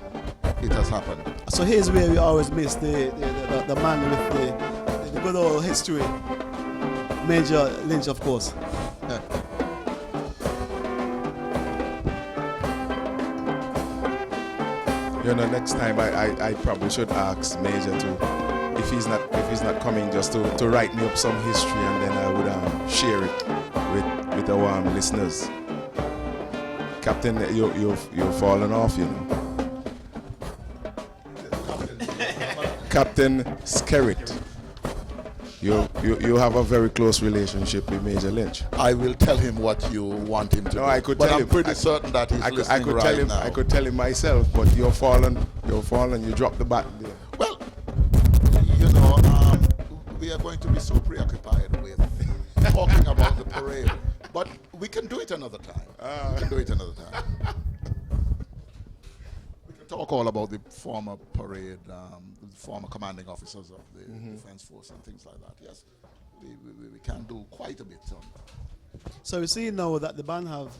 it has happened. So here's where we always miss the man with the good old history, Major Lynch, of course. You know, next time I probably should ask Major to, if he's not coming, just to write me up some history, and then I would share it with our listeners. Captain, you've fallen off, you know. Captain Skerritt. You have a very close relationship with Major Lynch. I will tell him what you want him to do. No, I could but tell I'm him. pretty certain that he's listening I could right tell him. now. I could tell him myself, but you're fallen. You dropped the bat there. Well, you know, we are going to be so preoccupied with talking about the parade, but we can do it another time. We can do it another time. We can talk all about the former parade, the former commanding officers of the Defense Force and things like that. Yes, we can do quite a bit on that. So we see now that the band have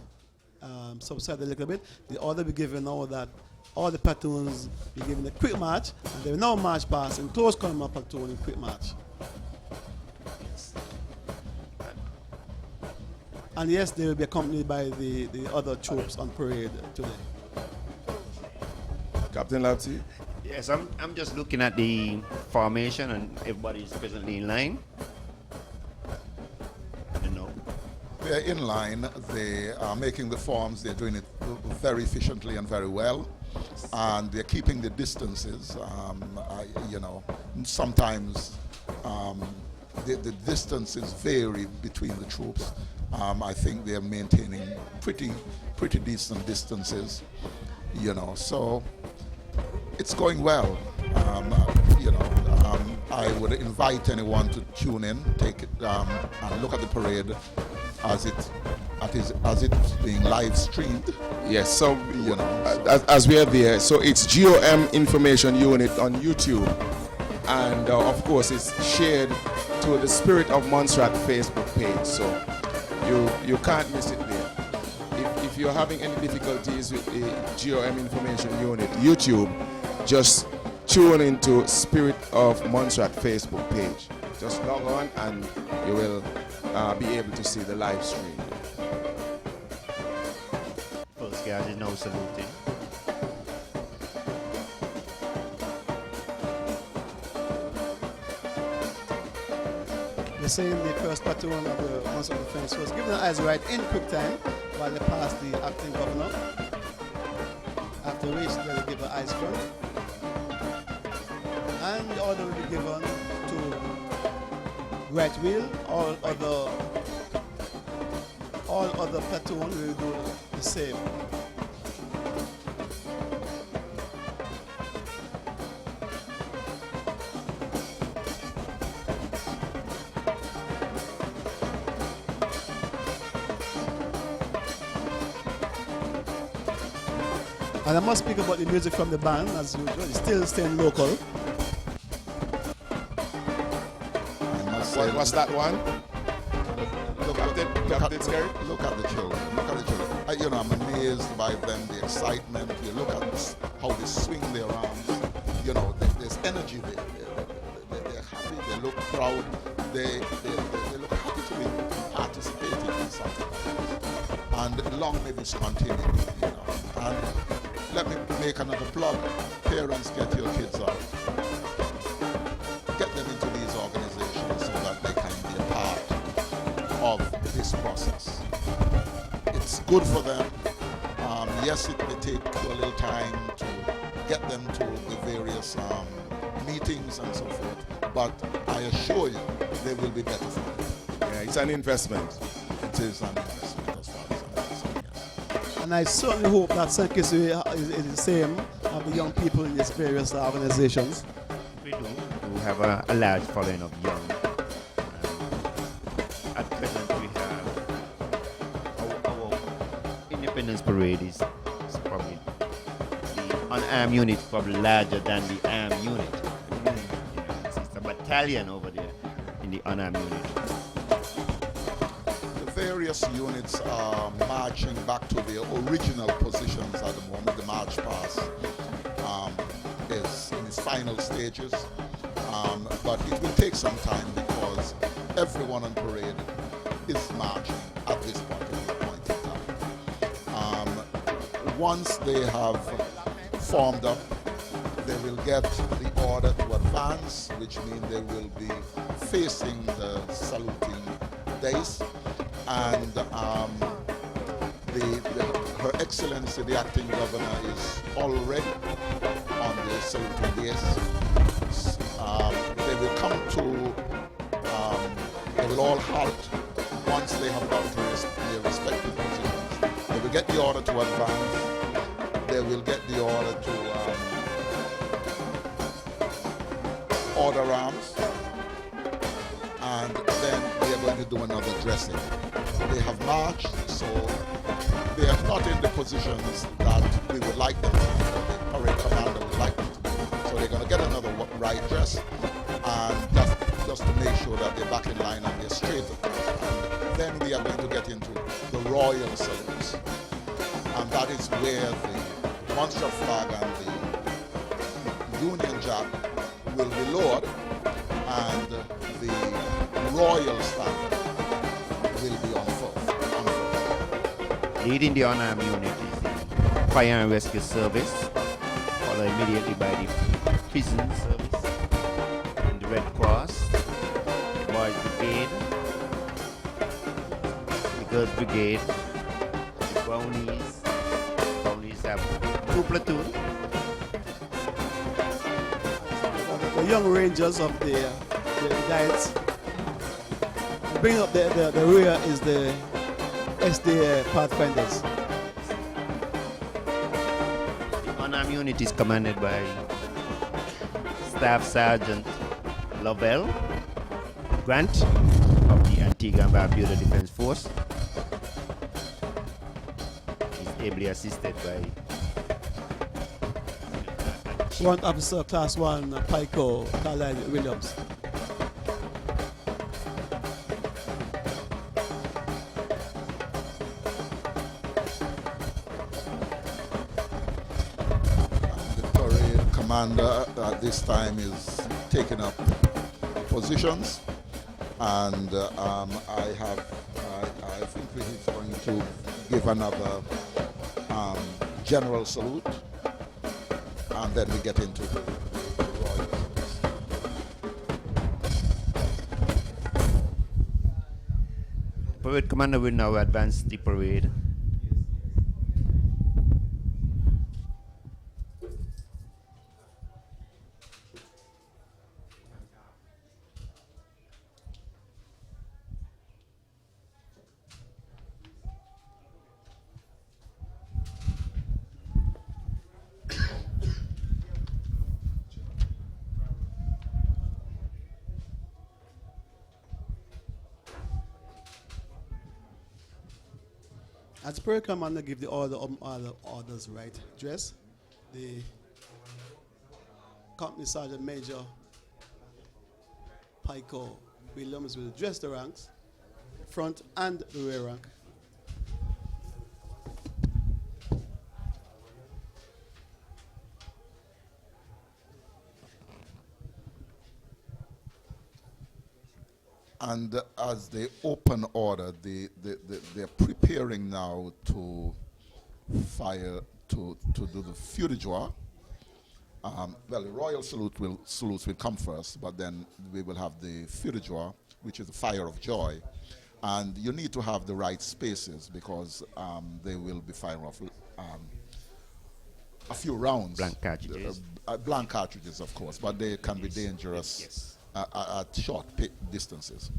subsided a little bit. The order be given now that all the platoons be given a quick march, and they will now march past in close combat platoon in quick march. And yes, they will be accompanied by the other troops on parade today. Captain Lapsy? Yes, I'm just looking at the formation and everybody is presently in line. You know. They're in line. They are making the forms. They're doing it very efficiently and very well. And they're keeping the distances. Sometimes the distances vary between the troops. I think they're maintaining pretty decent distances. So it's going well. I would invite anyone to tune in, take it, and look at the parade as it's being live streamed. Yes, so as we are there, so it's GOM Information Unit on YouTube, and of course it's shared to the Spirit of Montserrat Facebook page, so you can't miss it there. If you're having any difficulties with the GOM Information Unit YouTube, just tune into Spirit of Montserrat Facebook page. Just log on and you will be able to see the live stream. First guard is now saluting. They're saying the first platoon of the Montserrat Defense was given an eyes right in quick time while they passed the acting governor. After which they will give an eyes front. And the order will be given to right wheel. All other platoon will do the same. And I must speak about the music from the band as usual. It's still staying local. What's that one? Look at the children. Look at the children. I'm amazed by them, the excitement. You look at how they swing their arms. There's energy there. They're happy. They look proud. They look happy to be participating in something like this. And long may this continue. And let me make another plug. Parents, get your kids out. Get them into these organizations so that they can be a part of this process. It's good for them. Yes, it may take a little time to get them to the various meetings and so forth, but I assure you they will be better for them. Yeah, it's an investment. It is an investment as far as I'm concerned, yes. And I certainly hope that St. Kitts is the same of the young people in these various organizations. We do. We have a large following of young. At present, we have our Independence Parade is probably the unarmed unit, probably larger than the armed unit. It's a battalion over there in the unarmed unit. The various units are marching back to their original positions at the moment. The march past is in its final stages, but it will take some time because everyone on parade is marching at this particular point in time. Once they have formed up, they will get the order to advance, which means they will be facing the saluting dais, and Her Excellency the Acting Governor is already on the saluting dais. They will come to, they will all halt once they have got to their respective positions. They will get the order to advance. They will get the order to order arms, and then they are going to do another dressing. They have marched, so they are not in the positions that we would like them to be, the parade commander would like them to be. So they're going to get another right dress, and just to make sure that they're back in line and they're straight. And then we are going to get into the royal salutes, and that is where the monster flag and the Union Jack will be lowered, and the royal standard will be on Leading the unarmed unit is the Fire and Rescue Service, followed immediately by the Prison Service, and the Red Cross, the Boys Brigade, the Girls Brigade, the Brownies. Brownies have 2 platoons. The young rangers of the Guides. Bring up the rear is the SDA Pathfinders. The unarmed unit is commanded by Staff Sergeant Lovell Grant of the Antigua and Barbuda Defense Force. He's ably assisted by Warrant Officer Class 1 Pico Carlisle Williams. The parade commander at this time is taking up positions, and I think he's going to give another general salute, and then we get into the royal service. Parade commander will now advance the parade. As parade commander give the order all the orders right dress, the company sergeant major Pico Williams will dress the ranks, front and the rear rank. And as they open order, they're preparing now to fire, to do the feu de joie. Well, the royal salutes will come first, but then we will have the feu de joie, which is the fire of joy. And you need to have the right spaces because they will be firing off a few rounds. Blank cartridges. Blank cartridges, of course, but they can be dangerous. Yes. At short distances.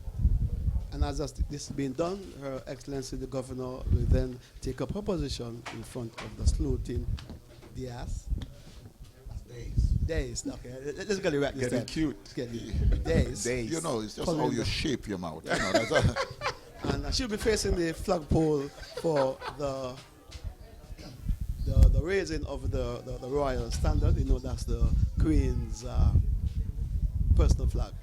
And as this is being done, Her Excellency the Governor will then take up her position in front of the saluting Diaz. Days. Okay, let's get it right this Getting time. cute. Days. You know, it's just Calling how you the- shape your mouth. You know, that's And she'll be facing the flagpole for the raising of the royal standard. You know, that's the Queen's personal flag.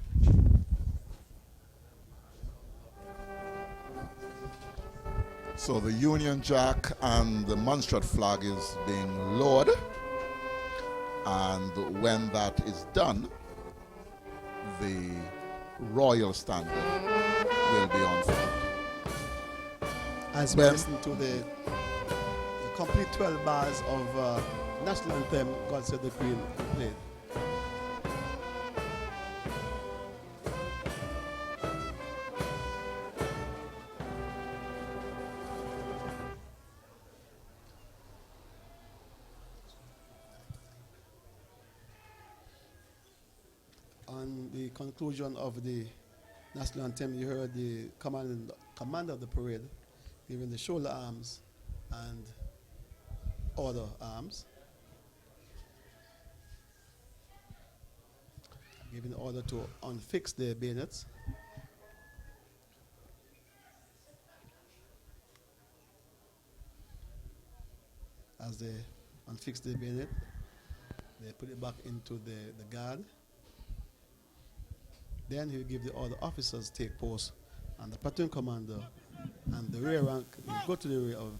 So the Union Jack and the Munster flag is being lowered, and when that is done, the royal standard will be on foot. As we Well- listen to the complete 12 bars of national anthem, God Save the Queen, played. On the conclusion of the national anthem, you heard the commander of the parade giving the shoulder arms and other arms, giving order to unfix the bayonets. As they unfix the bayonet, they put it back into the guard. Then he'll give the other officers take post, and the platoon commander and the rear rank will go to the rear of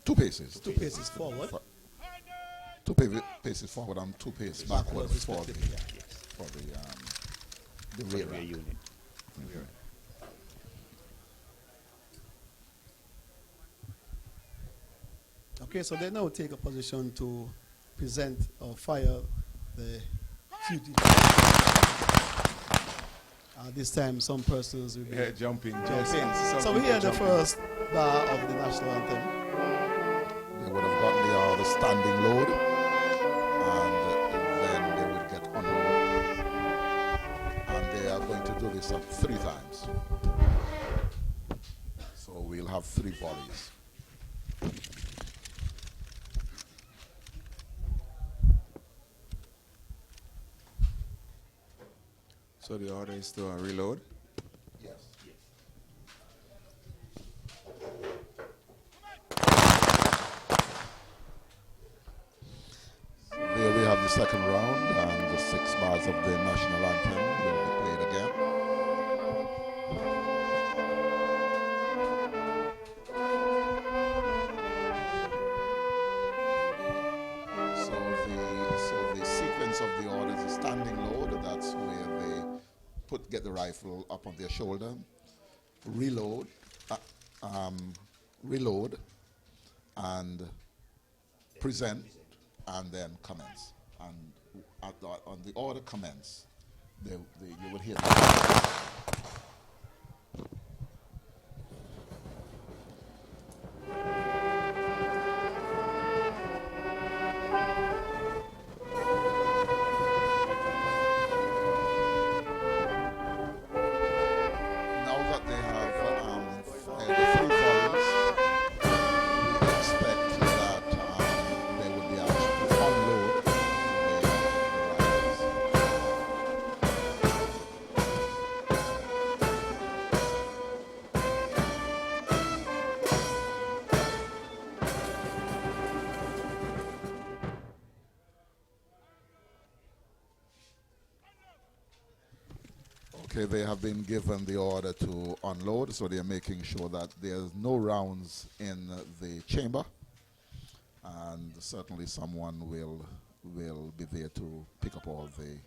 2 paces. 2 paces forward. 2 paces forward and 2 paces backward for the rear rank. unit. Okay, so they now take a position to present or fire the fugitive. This time, some persons will be Jumping. jumping. So we hear the first bar of the national anthem. They would have gotten the standing load, and then they would get unload. And they are going to do this up 3 times. So we'll have 3 volleys. So the order is to reload. Yes. There we have the second round, and the 6 bars of the national anthem will be played again. So the sequence of the order is a standing load. That's where they get the rifle up on their shoulder, reload, reload, and present, and then commence. And on the order commence, you will hear the now that they have fired the 3 volleys, we expect that they will be asked to unload the rifles. Okay, they have been given the order to unload, so they are making sure that there's no rounds in the chamber, and certainly someone will be there to pick up all the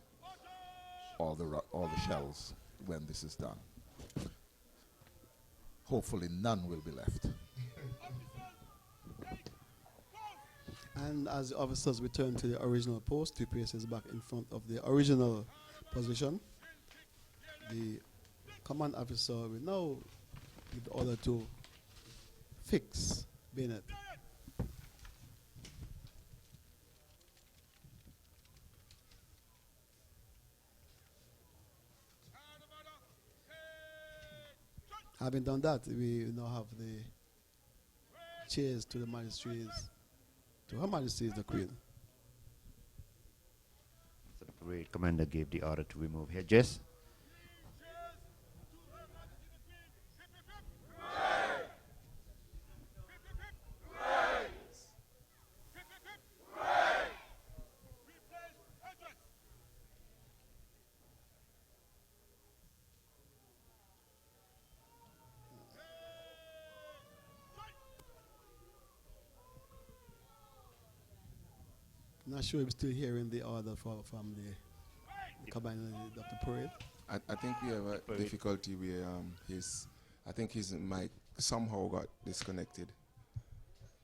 shells when this is done. Hopefully, none will be left. And as the officers return to the original post, 2 paces back in front of the original position, the command officer will now give the order to fix bayonet. Having done that, we now have the chairs to the Majesties, to Her Majesty the Queen. So the parade commander gave the order to remove hedges. Not sure if we're still hearing the order from the commander of the parade. I think we have a difficulty where I think his mic somehow got disconnected.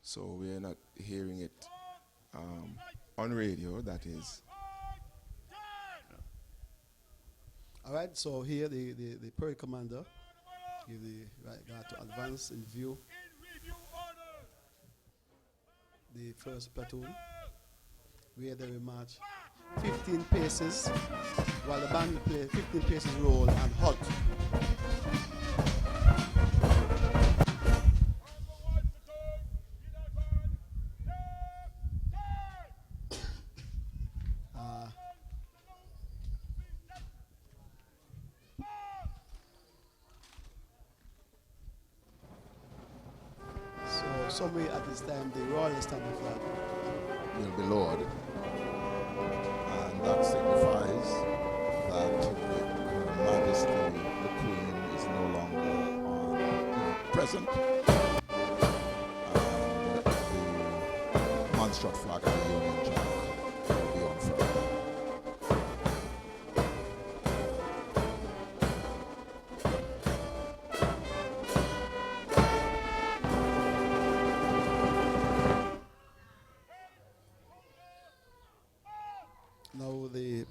So we are not hearing it on radio, that is. All right, so here the parade commander give the right guard to advance in view the first platoon, where they will march 15 paces while the band will play 15 paces roll and halt. So somewhere at this time the royal standing flag Will be lowered, and that signifies that Her Majesty the Queen is no longer present, and the monstrous flag and the Union Jack will be unfurled. Now the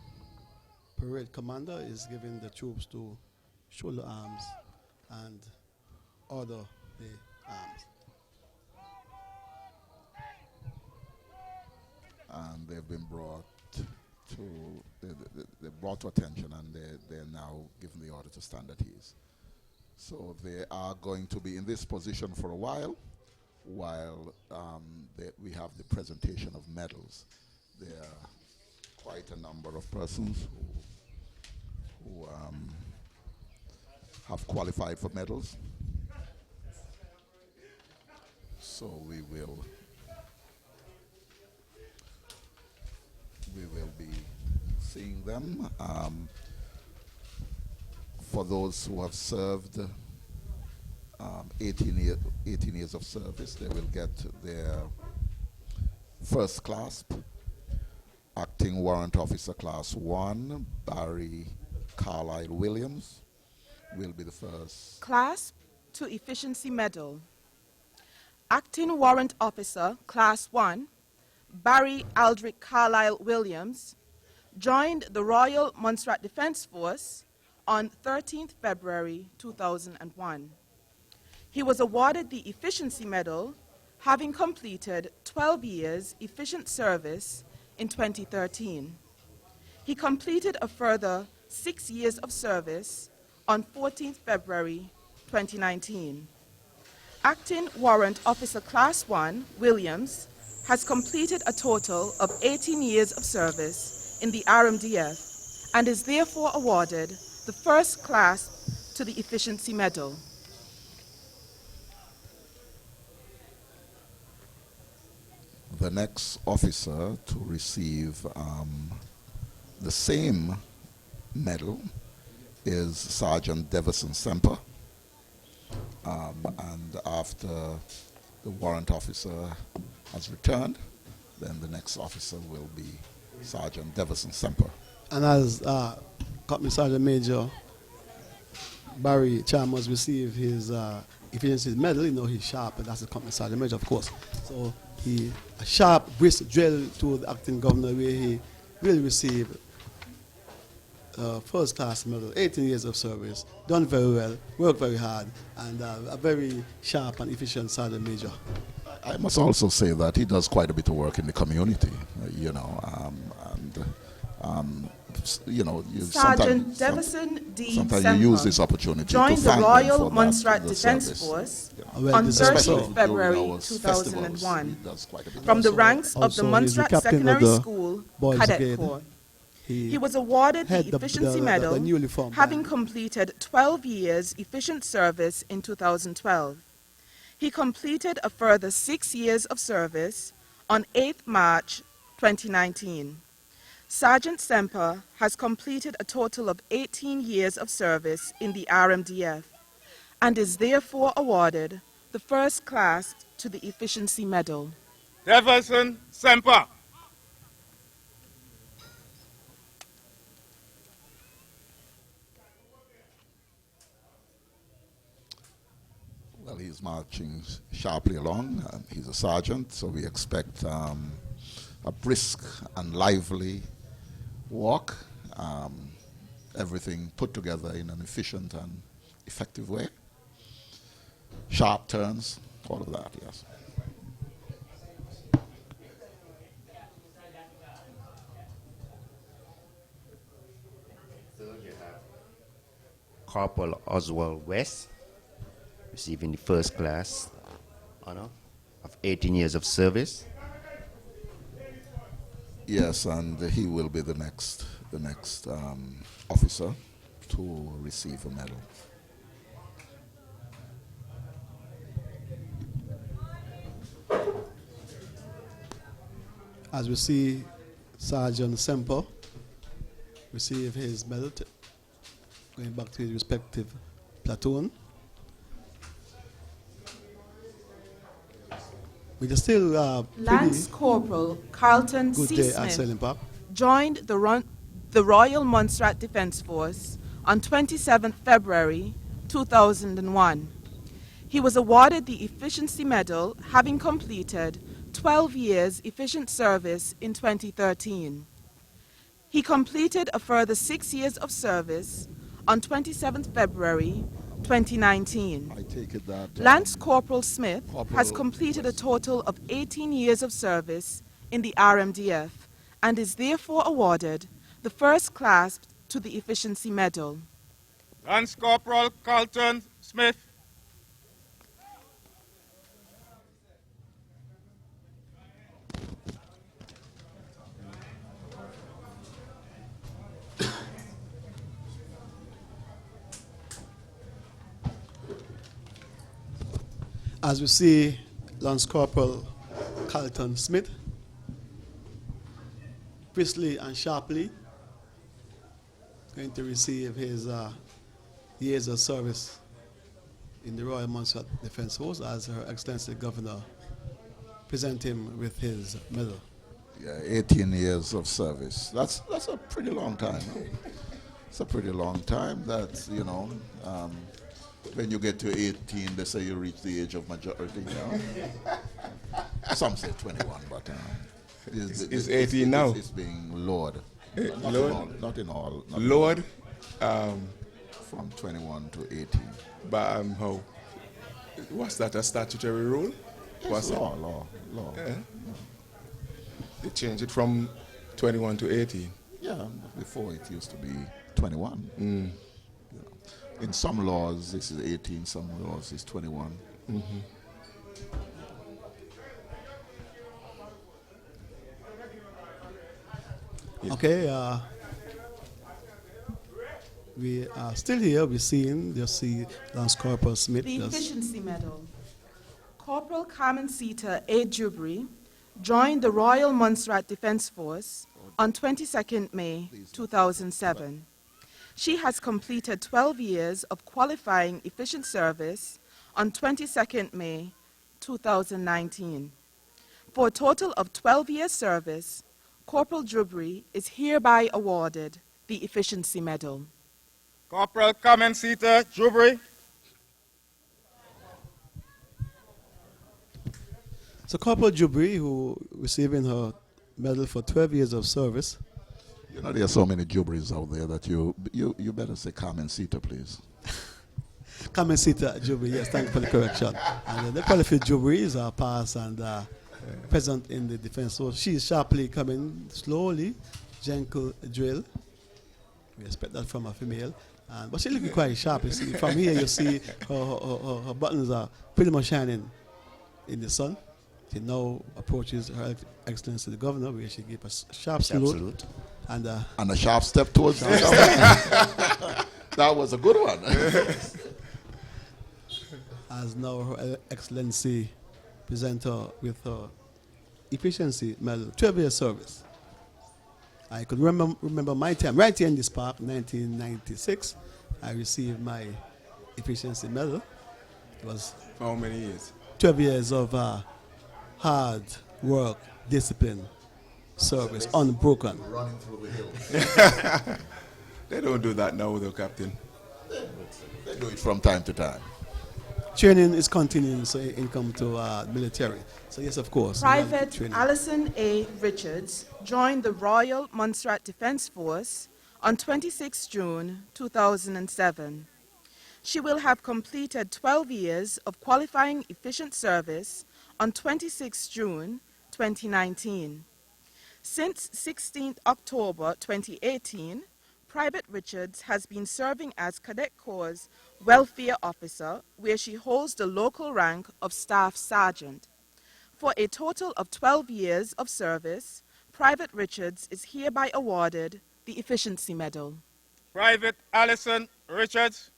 parade commander is giving the troops to shoulder arms and order the arms. And they've been brought they're brought to attention, and they're now given the order to stand at ease. So they are going to be in this position for a while we have the presentation of medals. There are quite a number of persons who have qualified for medals. So we will be seeing them. For those who have served 18 years of service, they will get their first clasp. Acting Warrant Officer Class 1, Barry Carlisle Williams, will be the first. Clasp to Efficiency Medal. Acting Warrant Officer Class 1, Barry Aldrich Carlisle Williams, joined the Royal Montserrat Defence Force on 13th February 2001. He was awarded the Efficiency Medal, having completed 12 years efficient service in 2013. He completed a further 6 years of service on 14th February 2019. Acting Warrant Officer Class 1, Williams, has completed a total of 18 years of service in the RMDF and is therefore awarded the first class to the Efficiency Medal. The next officer to receive the same medal is Sergeant Devison Semper. And after the warrant officer has returned, then the next officer will be Sergeant Devison Semper. And as Company Sergeant Major Barry Chalmers received his efficiency medal, you know he's sharp, and that's the Company Sergeant Major, of course. So a sharp, brisk drill to the acting governor where he will receive first class medal, 18 years of service, done very well, worked very hard, and a very sharp and efficient Sergeant Major. I must also say that he does quite a bit of work in the community, Sergeant Devison D. sometimes Semper you use this opportunity joined to the thank Royal them for Montserrat the Defence service. Force Well, on this is 13th special. February During our festivals, 2001 he does quite a bit. from the Also- ranks of the also he's the Montserrat captain of Secondary the School Boys Cadet Brigade. Corps. He He was awarded had the Efficiency the Medal, newly formed having band. completed 12 years efficient service in 2012. He completed a further 6 years of service on 8th March 2019. Sergeant Semper has completed a total of 18 years of service in the RMDF and is therefore awarded the first class to the Efficiency Medal. Devison Semper. Well, he's marching sharply along. He's a sergeant, so we expect a brisk and lively walk. Everything put together in an efficient and effective way. Sharp turns, all of that, yes. Third, you have Corporal Oswald West, receiving the first class honor of 18 years of service. Yes, and he will be the next officer to receive a medal. As we see Sergeant Semper receive his medal, going back to his respective platoon. We are still Lance pretty Corporal Carlton good C. day at Smith Selling Park. joined the Royal Montserrat Defence Force on 27th February 2001. He was awarded the Efficiency Medal, having completed 12 years efficient service in 2013. He completed a further 6 years of service on 27th February 2019. I take it that Lance Corporal Smith Corporal has completed a total of 18 years of service in the RMDF and is therefore awarded the first class to the Efficiency Medal. Lance Corporal Carlton Smith. As we see Lance Corporal Carlton Smith, briskly and sharply going to receive his years of service in the Royal Montserrat Defence Force as Her Excellency Governor present him with his medal. yeah, 18 years of service. That's a pretty long time. Huh? It's a pretty long time. That when you get to 18, they say you reach the age of majority. Some say 21, but It's 18 now. It's being lowered. Not in all. Lord, From 21 to 18. but how? Was that a statutory rule? Was it? Law. Yeah. They changed it from 21 to 18. Yeah, before it used to be 21. In some laws, this is 18. Some laws is 21. Okay, we are still here. We're seeing, you see Lance Corporal Smith. The just- Efficiency Medal. Corporal Carmen Sita A. Jubri joined the Royal Montserrat Defence Force on 22nd May 2007. She has completed 12 years of qualifying efficient service on 22nd May 2019. For a total of 12 years service, Corporal Jubri is hereby awarded the Efficiency Medal. Corporal Carmen Sita Jubri. So Corporal Jubri, who receiving her medal for 12 years of service. There are so many Jubris out there that you better say Carmen Sita, please. Carmen Sita Jubri, yes, thank you for the correction. And the qualified Jubris are past and present in the defense. So she is sharply coming, slowly, gentle drill. We expect that from a female. But she's looking quite sharp. You see, from here, you see her buttons are pretty much shining in the sun. She now approaches Her Excellency the Governor, where she gives a sharp salute. And a sharp step towards the That was a good one. as now Her Excellency present her with her Efficiency Medal, 12 years service. I could remember my time, right here in this park, 1996, I received my Efficiency Medal. It was For how many years? 12 years of hard work, discipline, service, unbroken. Running through the hills. They don't do that now, though, Captain. They do it from time to time. Training is continuing, so income to military. So yes, of course. we have Private training. Alison A. Richards joined the Royal Montserrat Defence Force on 26 June 2007. She will have completed 12 years of qualifying efficient service on 26 June 2019. Since 16 October 2018, Private Richards has been serving as Cadet Corps' Welfare Officer, where she holds the local rank of Staff Sergeant. For a total of 12 years of service, Private Richards is hereby awarded the Efficiency Medal. Private Alison Richards.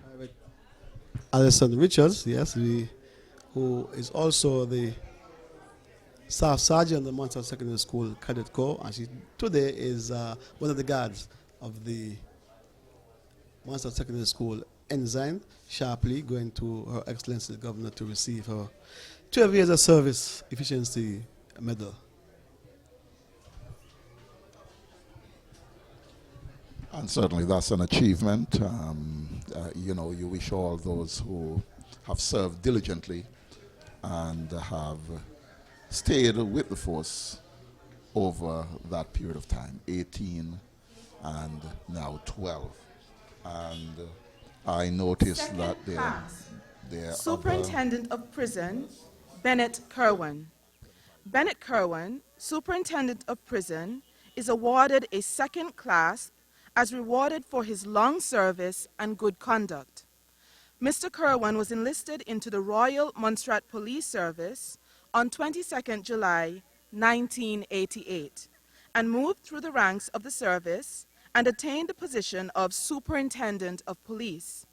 Private Alison Richards, yes, who is also the Staff Sergeant of the Montserrat Secondary School Cadet Corps, and she today is one of the guards of the Montserrat Secondary School Ensign, sharply going to Her Excellency the Governor to receive her 12 years of service efficiency medal. And certainly that's an achievement. You wish all those who have served diligently and have stayed with the force over that period of time, 18 and now 12. And I noticed Second that class, there are Superintendent of Prison, Bennett Kerwin. Bennett Kerwin, Superintendent of Prison, is awarded a second class as rewarded for his long service and good conduct. Mr. Kerwin was enlisted into the Royal Montserrat Police Service on 22nd July 1988 and moved through the ranks of the service and attained the position of Superintendent of Police.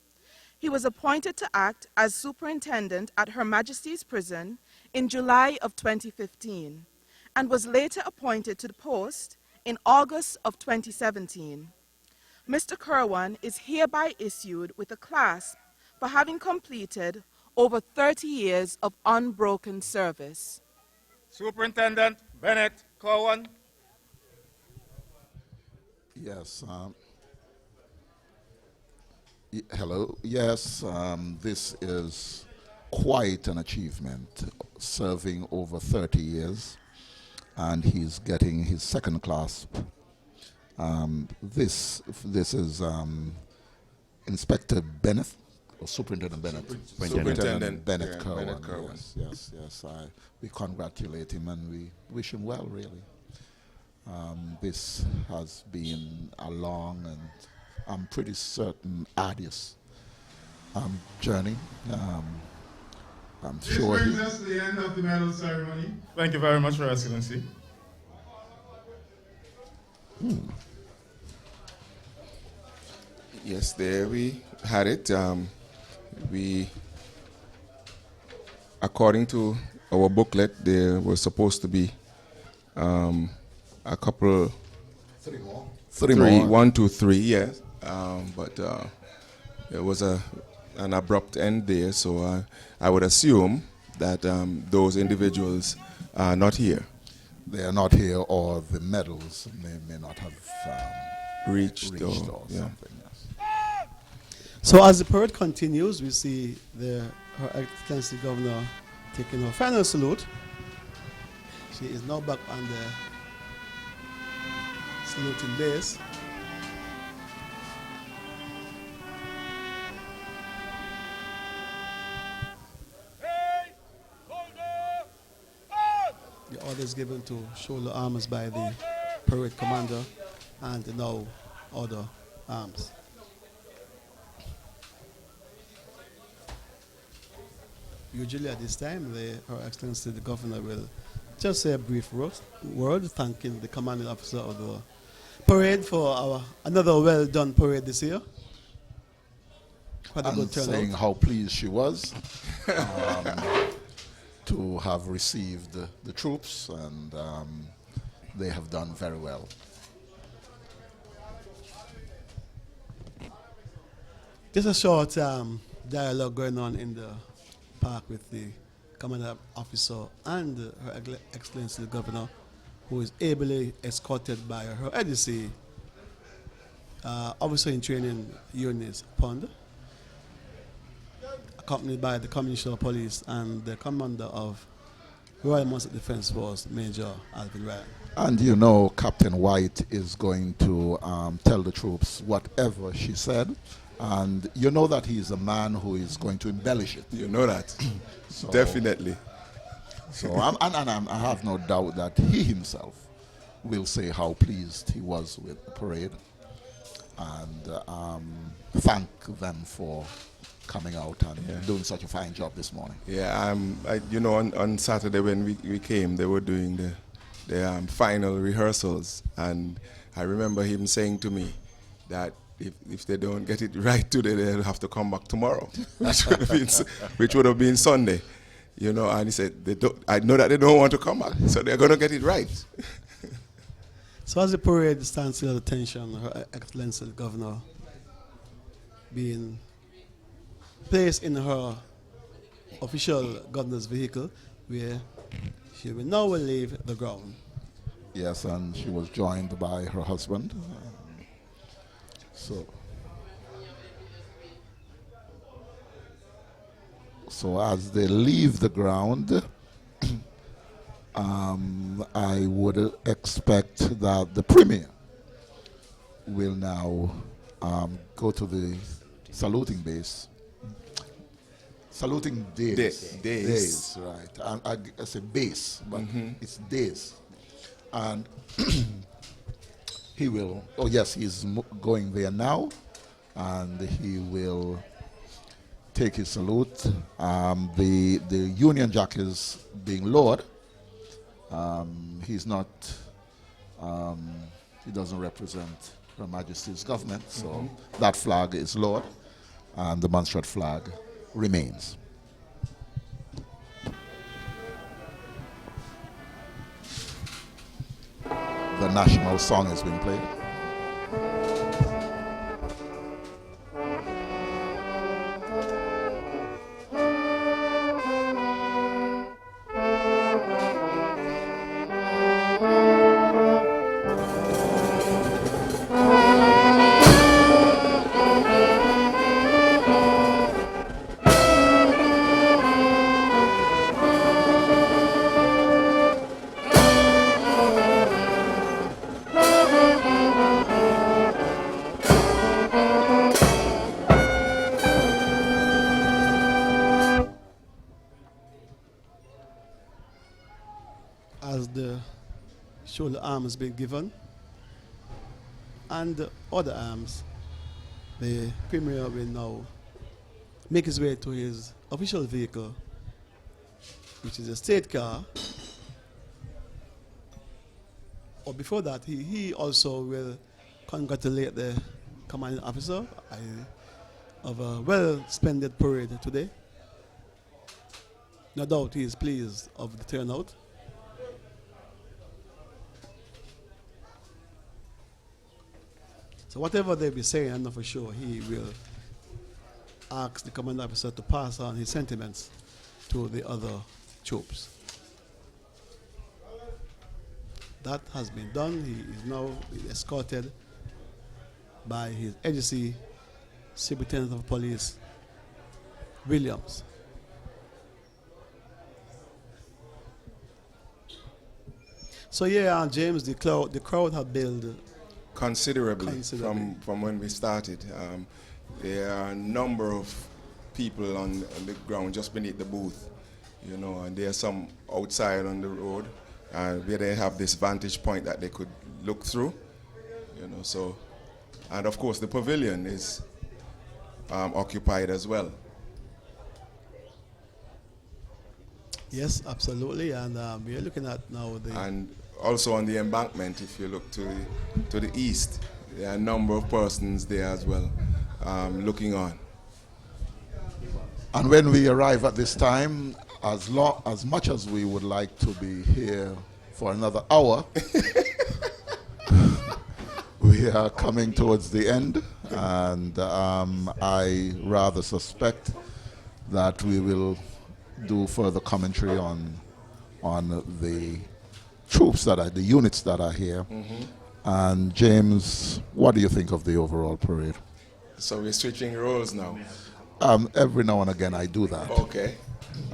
He was appointed to act as Superintendent at Her Majesty's Prison in July of 2015 and was later appointed to the post in August of 2017. Mr. Kerwin is hereby issued with a clasp for having completed over 30 years of unbroken service. Superintendent Bennett Cowan. Yes. Hello. Yes, this is quite an achievement, serving over 30 years, and he's getting his second clasp. This is Inspector Bennett, or Superintendent Bennett. Superintendent Bennett yeah, Kerwin. Bennett Kerwin. Yes. We congratulate him and we wish him well, really. This has been a long and I'm pretty certain arduous journey. I'm sure This brings us to the end of the medal ceremony. Thank you very much, Your Excellency. Yes, there we had it. According to our booklet, there was supposed to be a couple. Three more. 1, 2, 3, yes. But there was an abrupt end there, so I would assume that those individuals are not here. They are not here, or the medals may not have Reached or yeah. something. Yes. So as the parade continues, we see Her Excellency Governor taking her final salute. She is now back on the saluting base. The orders given to shoulder arms by the parade commander and now other arms. Usually at this time, Her Excellency the Governor will just say a brief word thanking the commanding officer of the parade for another well-done parade this year. Quite a good And turnout. saying how pleased she was to have received the troops, and they have done very well. Just a short dialogue going on in the park with the commanding officer and Her Excellency the Governor, who is ably escorted by Her Excellency Officer in Training Eunice Pond, accompanied by the Commissioner of Police and the Commander of Royal Montserrat Defense Force, Major Alvin Ryan. And you know, Captain White is going to tell the troops whatever she said, and you know that he's a man who is going to embellish it. You know that. So- Definitely. So I have no doubt that he himself will say how pleased he was with the parade, and thank them for coming out and doing such a fine job this morning. Yeah, on Saturday when we came, they were doing the final rehearsals, and I remember him saying to me that if they don't get it right today, they'll have to come back tomorrow, which would have been Sunday, And he said, I know that they don't want to come back, so they're going to get it right. So as the parade stands still at attention, Her Excellency the Governor being placed in her official governor's vehicle, where she will now leave the ground. Yes, and she was joined by her husband. So as they leave the ground, I would expect that the Premier will now go to the saluting base. Saluting days. Days. Right. And I say base, but it's days. And he will, oh yes, he's going there now, and he will take his salute. The Union Jack is being lowered. He's not, he doesn't represent Her Majesty's government, so that flag is lowered, and the Montserrat flag remains. The national song is being played. As the shoulder arm has been given and the other arms, the Premier will now make his way to his official vehicle, which is a state car. Or before that, he also will congratulate the commanding officer of a well-spended parade today. No doubt he is pleased of the turnout. So whatever they be saying, I know for sure he will ask the commanding officer to pass on his sentiments to the other troops. That has been done. He is now escorted by his agency Superintendent of Police, Williams. So yeah, James, the crowd have built Considerably. From when we started. There are a number of people on the ground just beneath the booth, you know, and there are some outside on the road where they have this vantage point that they could look through, you know, so, and of course the pavilion is occupied as well. Yes, absolutely, and we are looking at now and also on the embankment, if you look to the east, there are a number of persons there as well, looking on. And when we arrive at this time, as much as we would like to be here for another hour, we are coming towards the end, and I rather suspect that we will do further commentary on the troops the units that are here. And James, what do you think of the overall parade? So we're switching roles now. Every now and again I do that. Okay,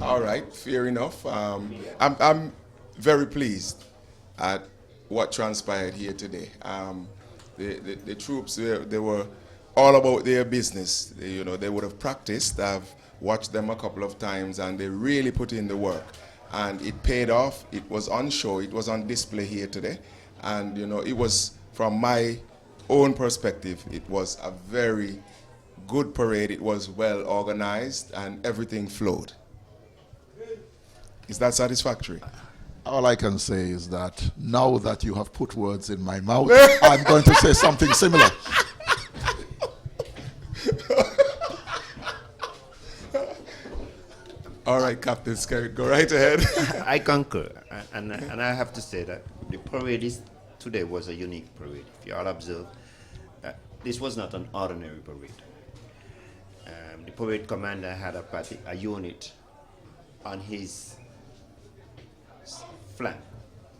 all right, fair enough. I'm very pleased at what transpired here today. The troops, they were all about their business. They would have practiced. I've watched them a couple of times, and they really put in the work. And it paid off. It was on show. It was on display here today. And, it was, from my own perspective, it was a very good parade. It was well organized, and everything flowed. Is that satisfactory? All I can say is that now that you have put words in my mouth, I'm going to say something similar. All right, Captain Skerritt, go right ahead. I concur, and I have to say that the parade today was a unique parade. If you all observe, this was not an ordinary parade. The parade commander had a unit on his flank,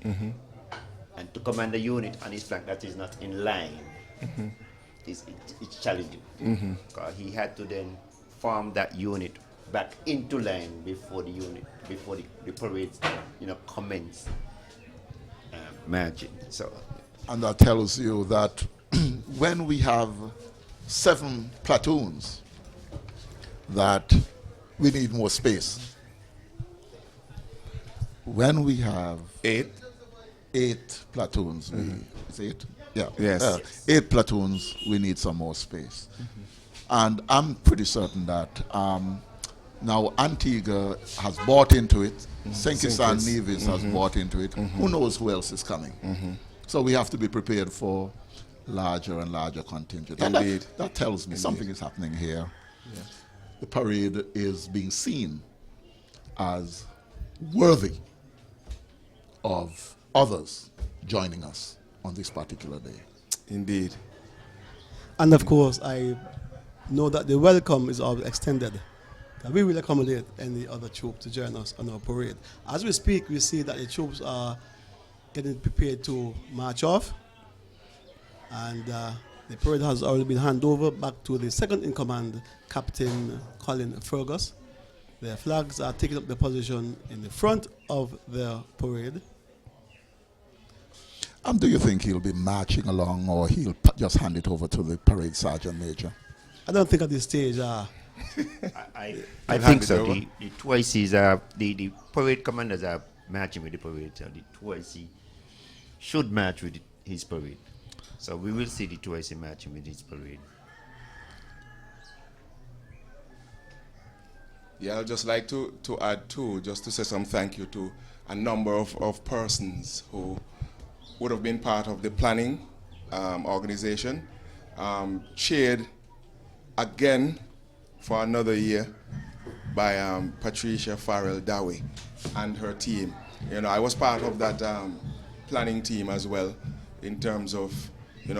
and to command a unit on his flank that is not in line, it's challenging. Because he had to then form that unit back into line before the unit, before the parade, commence marching. So, And that tells you that when we have 7 platoons, that we need more space. When we have 8. 8 platoons, is 8? Yeah. Yes. 8 platoons, we need some more space. And I'm pretty certain that now Antigua has bought into it, St. Kitts and Nevis has bought into it. Who knows who else is coming? So we have to be prepared for larger and larger contingent. And Indeed. that tells me something is happening here. Yeah. The parade is being seen as worthy of others joining us on this particular day. Indeed. And of course, I know that the welcome is always extended. That we will accommodate any other troop to join us on our parade. As we speak, we see that the troops are getting prepared to march off. And the parade has already been handed over back to the second in command, Captain Colin Fergus. Their flags are taking up their position in the front of their parade. Do you think he'll be marching along, or he'll just hand it over to the parade sergeant major? I don't think at this stage. I think so. The twices the parade commanders are marching with the parade. So the twice should match with his parade. So we will see the twice matching with his parade. Yeah, I'd just like to add too, just to say some thank you to a number of persons who would have been part of the planning organization, chaired again for another year by Patricia Farrell Dowie and her team. I was part of that planning team as well, in terms of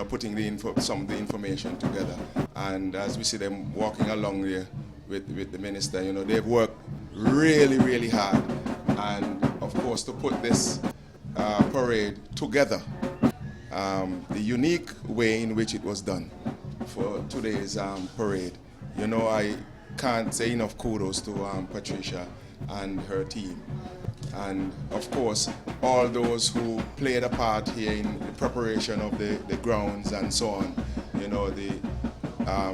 putting some of the information together. And as we see them walking along there with the minister, they've worked really, really hard. And of course, to put this parade together, the unique way in which it was done for today's parade. I can't say enough kudos to Patricia and her team. And of course, all those who played a part here in the preparation of the grounds and so on.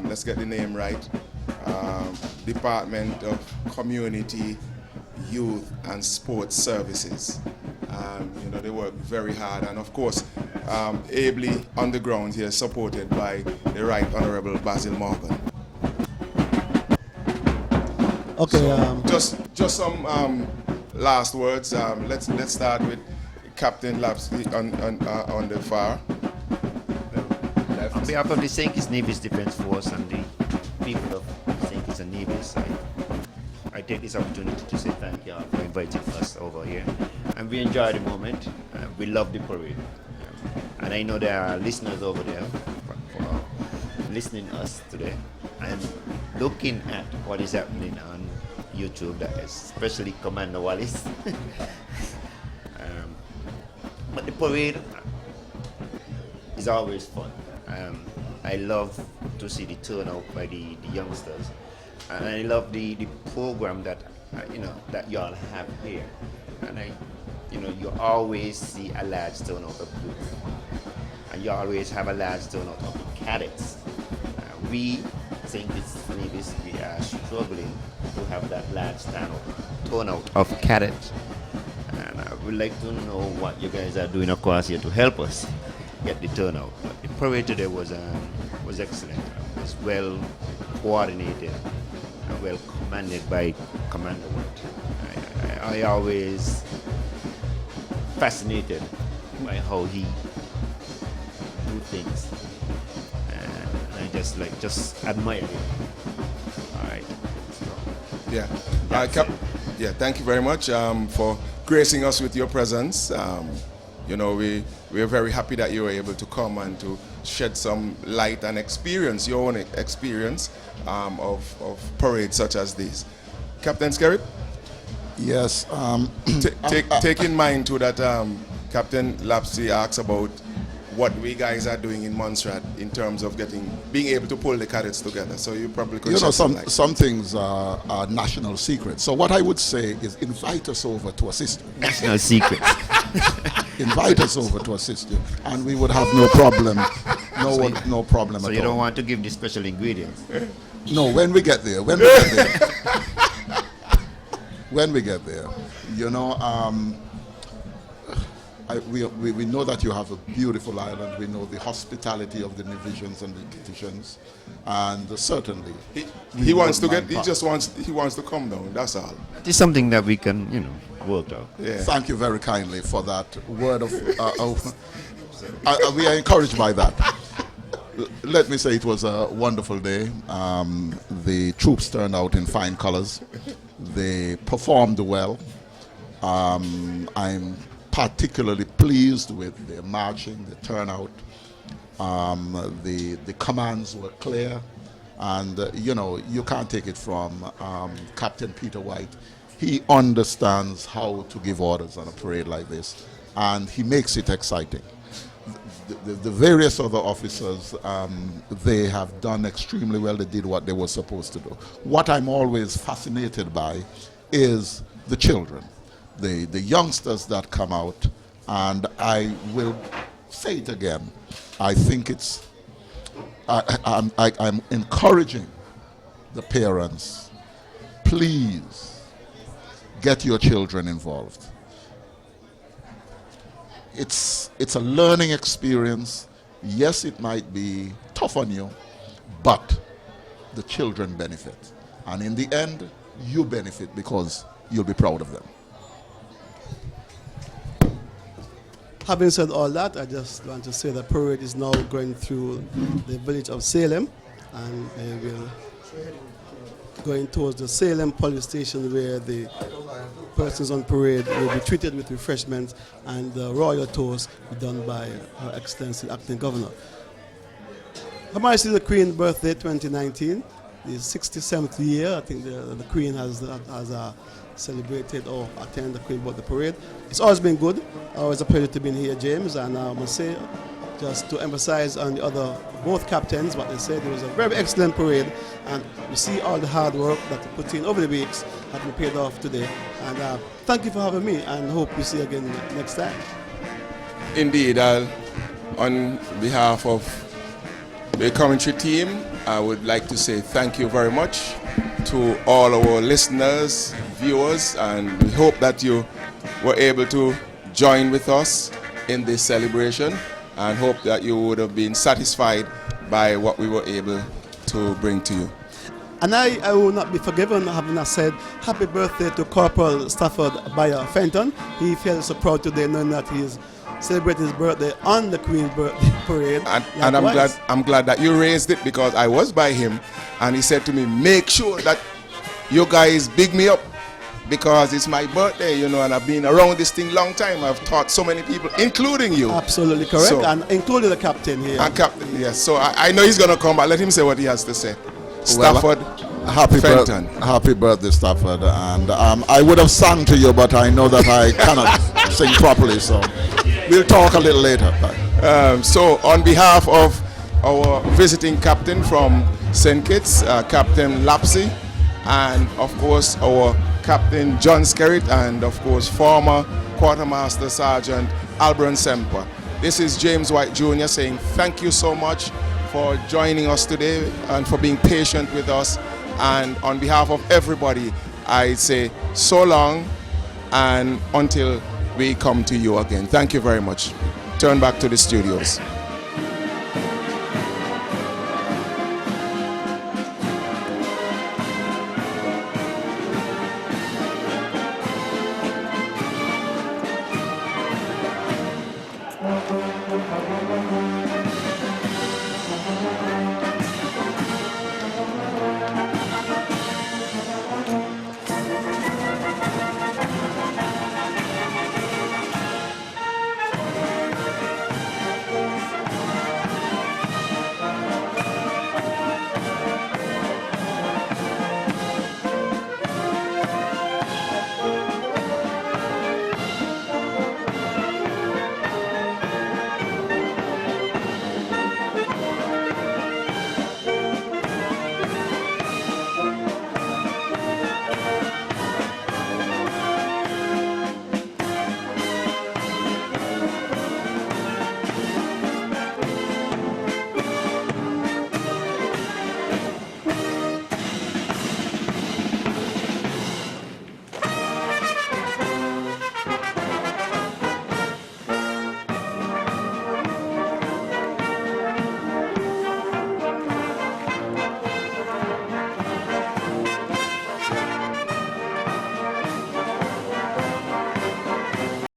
Let's get the name right, Department of Community, Youth and Sports Services. They work very hard, and of course, ably on the ground here, supported by the Right Honorable Basil Morgan. Okay. So just some last words. Let's start with Captain Lapsley on the far left. On behalf of the St. Kitts Nevis Defence Force and the people of St. Kitts and Nevis, I take this opportunity to say thank you for inviting us over here. And we enjoy the moment. We love the parade. And I know there are listeners over there for listening to us today and looking at what is happening on YouTube, that is especially Commander Wallace. But the parade is always fun. I love to see the turnout by the youngsters, and I love the program that that y'all have here. And you always see a large turnout of youth, and you always have a large turnout of cadets. We St. Kitts Nevis, we are struggling to have that large turnout of cadets. And I would like to know what you guys are doing across here to help us get the turnout. But the parade today was excellent. It was well coordinated and well commanded by Commander White. I always fascinated by how he do things. And I just admire him. All right. Yeah. Yeah, thank you very much for gracing us with your presence. We are very happy that you were able to come and to shed some light and experience, your own experience of parades such as these. Captain Skerritt? Yes. Take in mind too that Captain Lapsley asks about what we guys are doing in Montserrat in terms of being able to pull the cadets together. So you probably could shed some light. Some things are national secrets. So what I would say is invite us over to assist you. National secret. Invite us over to assist you, and we would have no problem. No problem So at you all. don't want to give the special ingredients? No, when we get there. When we get there. When we get there. You know, we know that you have a beautiful island. We know the hospitality of the divisions and the petitions, and certainly he wants to come down. That's all. It is something that we can, work out. Yeah. Thank you very kindly for that word of. We are encouraged by that. Let me say it was a wonderful day. The troops turned out in fine colors. They performed well. I'm particularly pleased with their marching, the turnout. The commands were clear, and you can't take it from Captain Peter White. He understands how to give orders on a parade like this, and he makes it exciting. The various other officers, they have done extremely well. They did what they were supposed to do. What I'm always fascinated by is the children, the youngsters that come out, and I will say it again. I think I'm encouraging the parents, please get your children involved. It's a learning experience. Yes, it might be tough on you, but the children benefit. And in the end, you benefit because you'll be proud of them. Having said all that, I just want to say the parade is now going through the village of Salem, and they will going towards the Salem police station, where the persons on parade will be treated with refreshments, and the royal toast will be done by Her Excellency Acting Governor. Her Majesty the Queen birthday 2019, the 67th year. I think the Queen has celebrated or attended the Queen birthday parade. It's always been good. Always a pleasure to be here, James, and I must say, just to emphasize on both captains, what they said, it was a very excellent parade, and you see all the hard work that you put in over the weeks has been paid off today. And thank you for having me, and hope we see you again next time. Indeed, on behalf of the commentary team, I would like to say thank you very much to all our listeners, viewers, and we hope that you were able to join with us in this celebration, and hope that you would have been satisfied by what we were able to bring to you. And I will not be forgiven having said happy birthday to Corporal Stafford Bayer Fenton. He feels so proud today knowing that he is celebrating his birthday on the Queen's birthday parade. And I'm glad that you raised it, because I was by him and he said to me, make sure that you guys big me up, because it's my birthday, and I've been around this thing long time. I've taught so many people, including you. Absolutely correct, So, and including the captain here. and Captain, yes. So I know he's going to come, but let him say what he has to say. Stafford Fenton. Happy birthday, Stafford. And I would have sung to you, but I know that I cannot sing properly, so we'll talk a little later. So on behalf of our visiting captain from St. Kitts, Captain Lapsey, and of course our Captain John Skerritt, and of course former Quartermaster Sergeant Albron Semper. This is James White Jr. saying thank you so much for joining us today and for being patient with us. And on behalf of everybody, I say so long, and until we come to you again. Thank you very much. Turn back to the studios.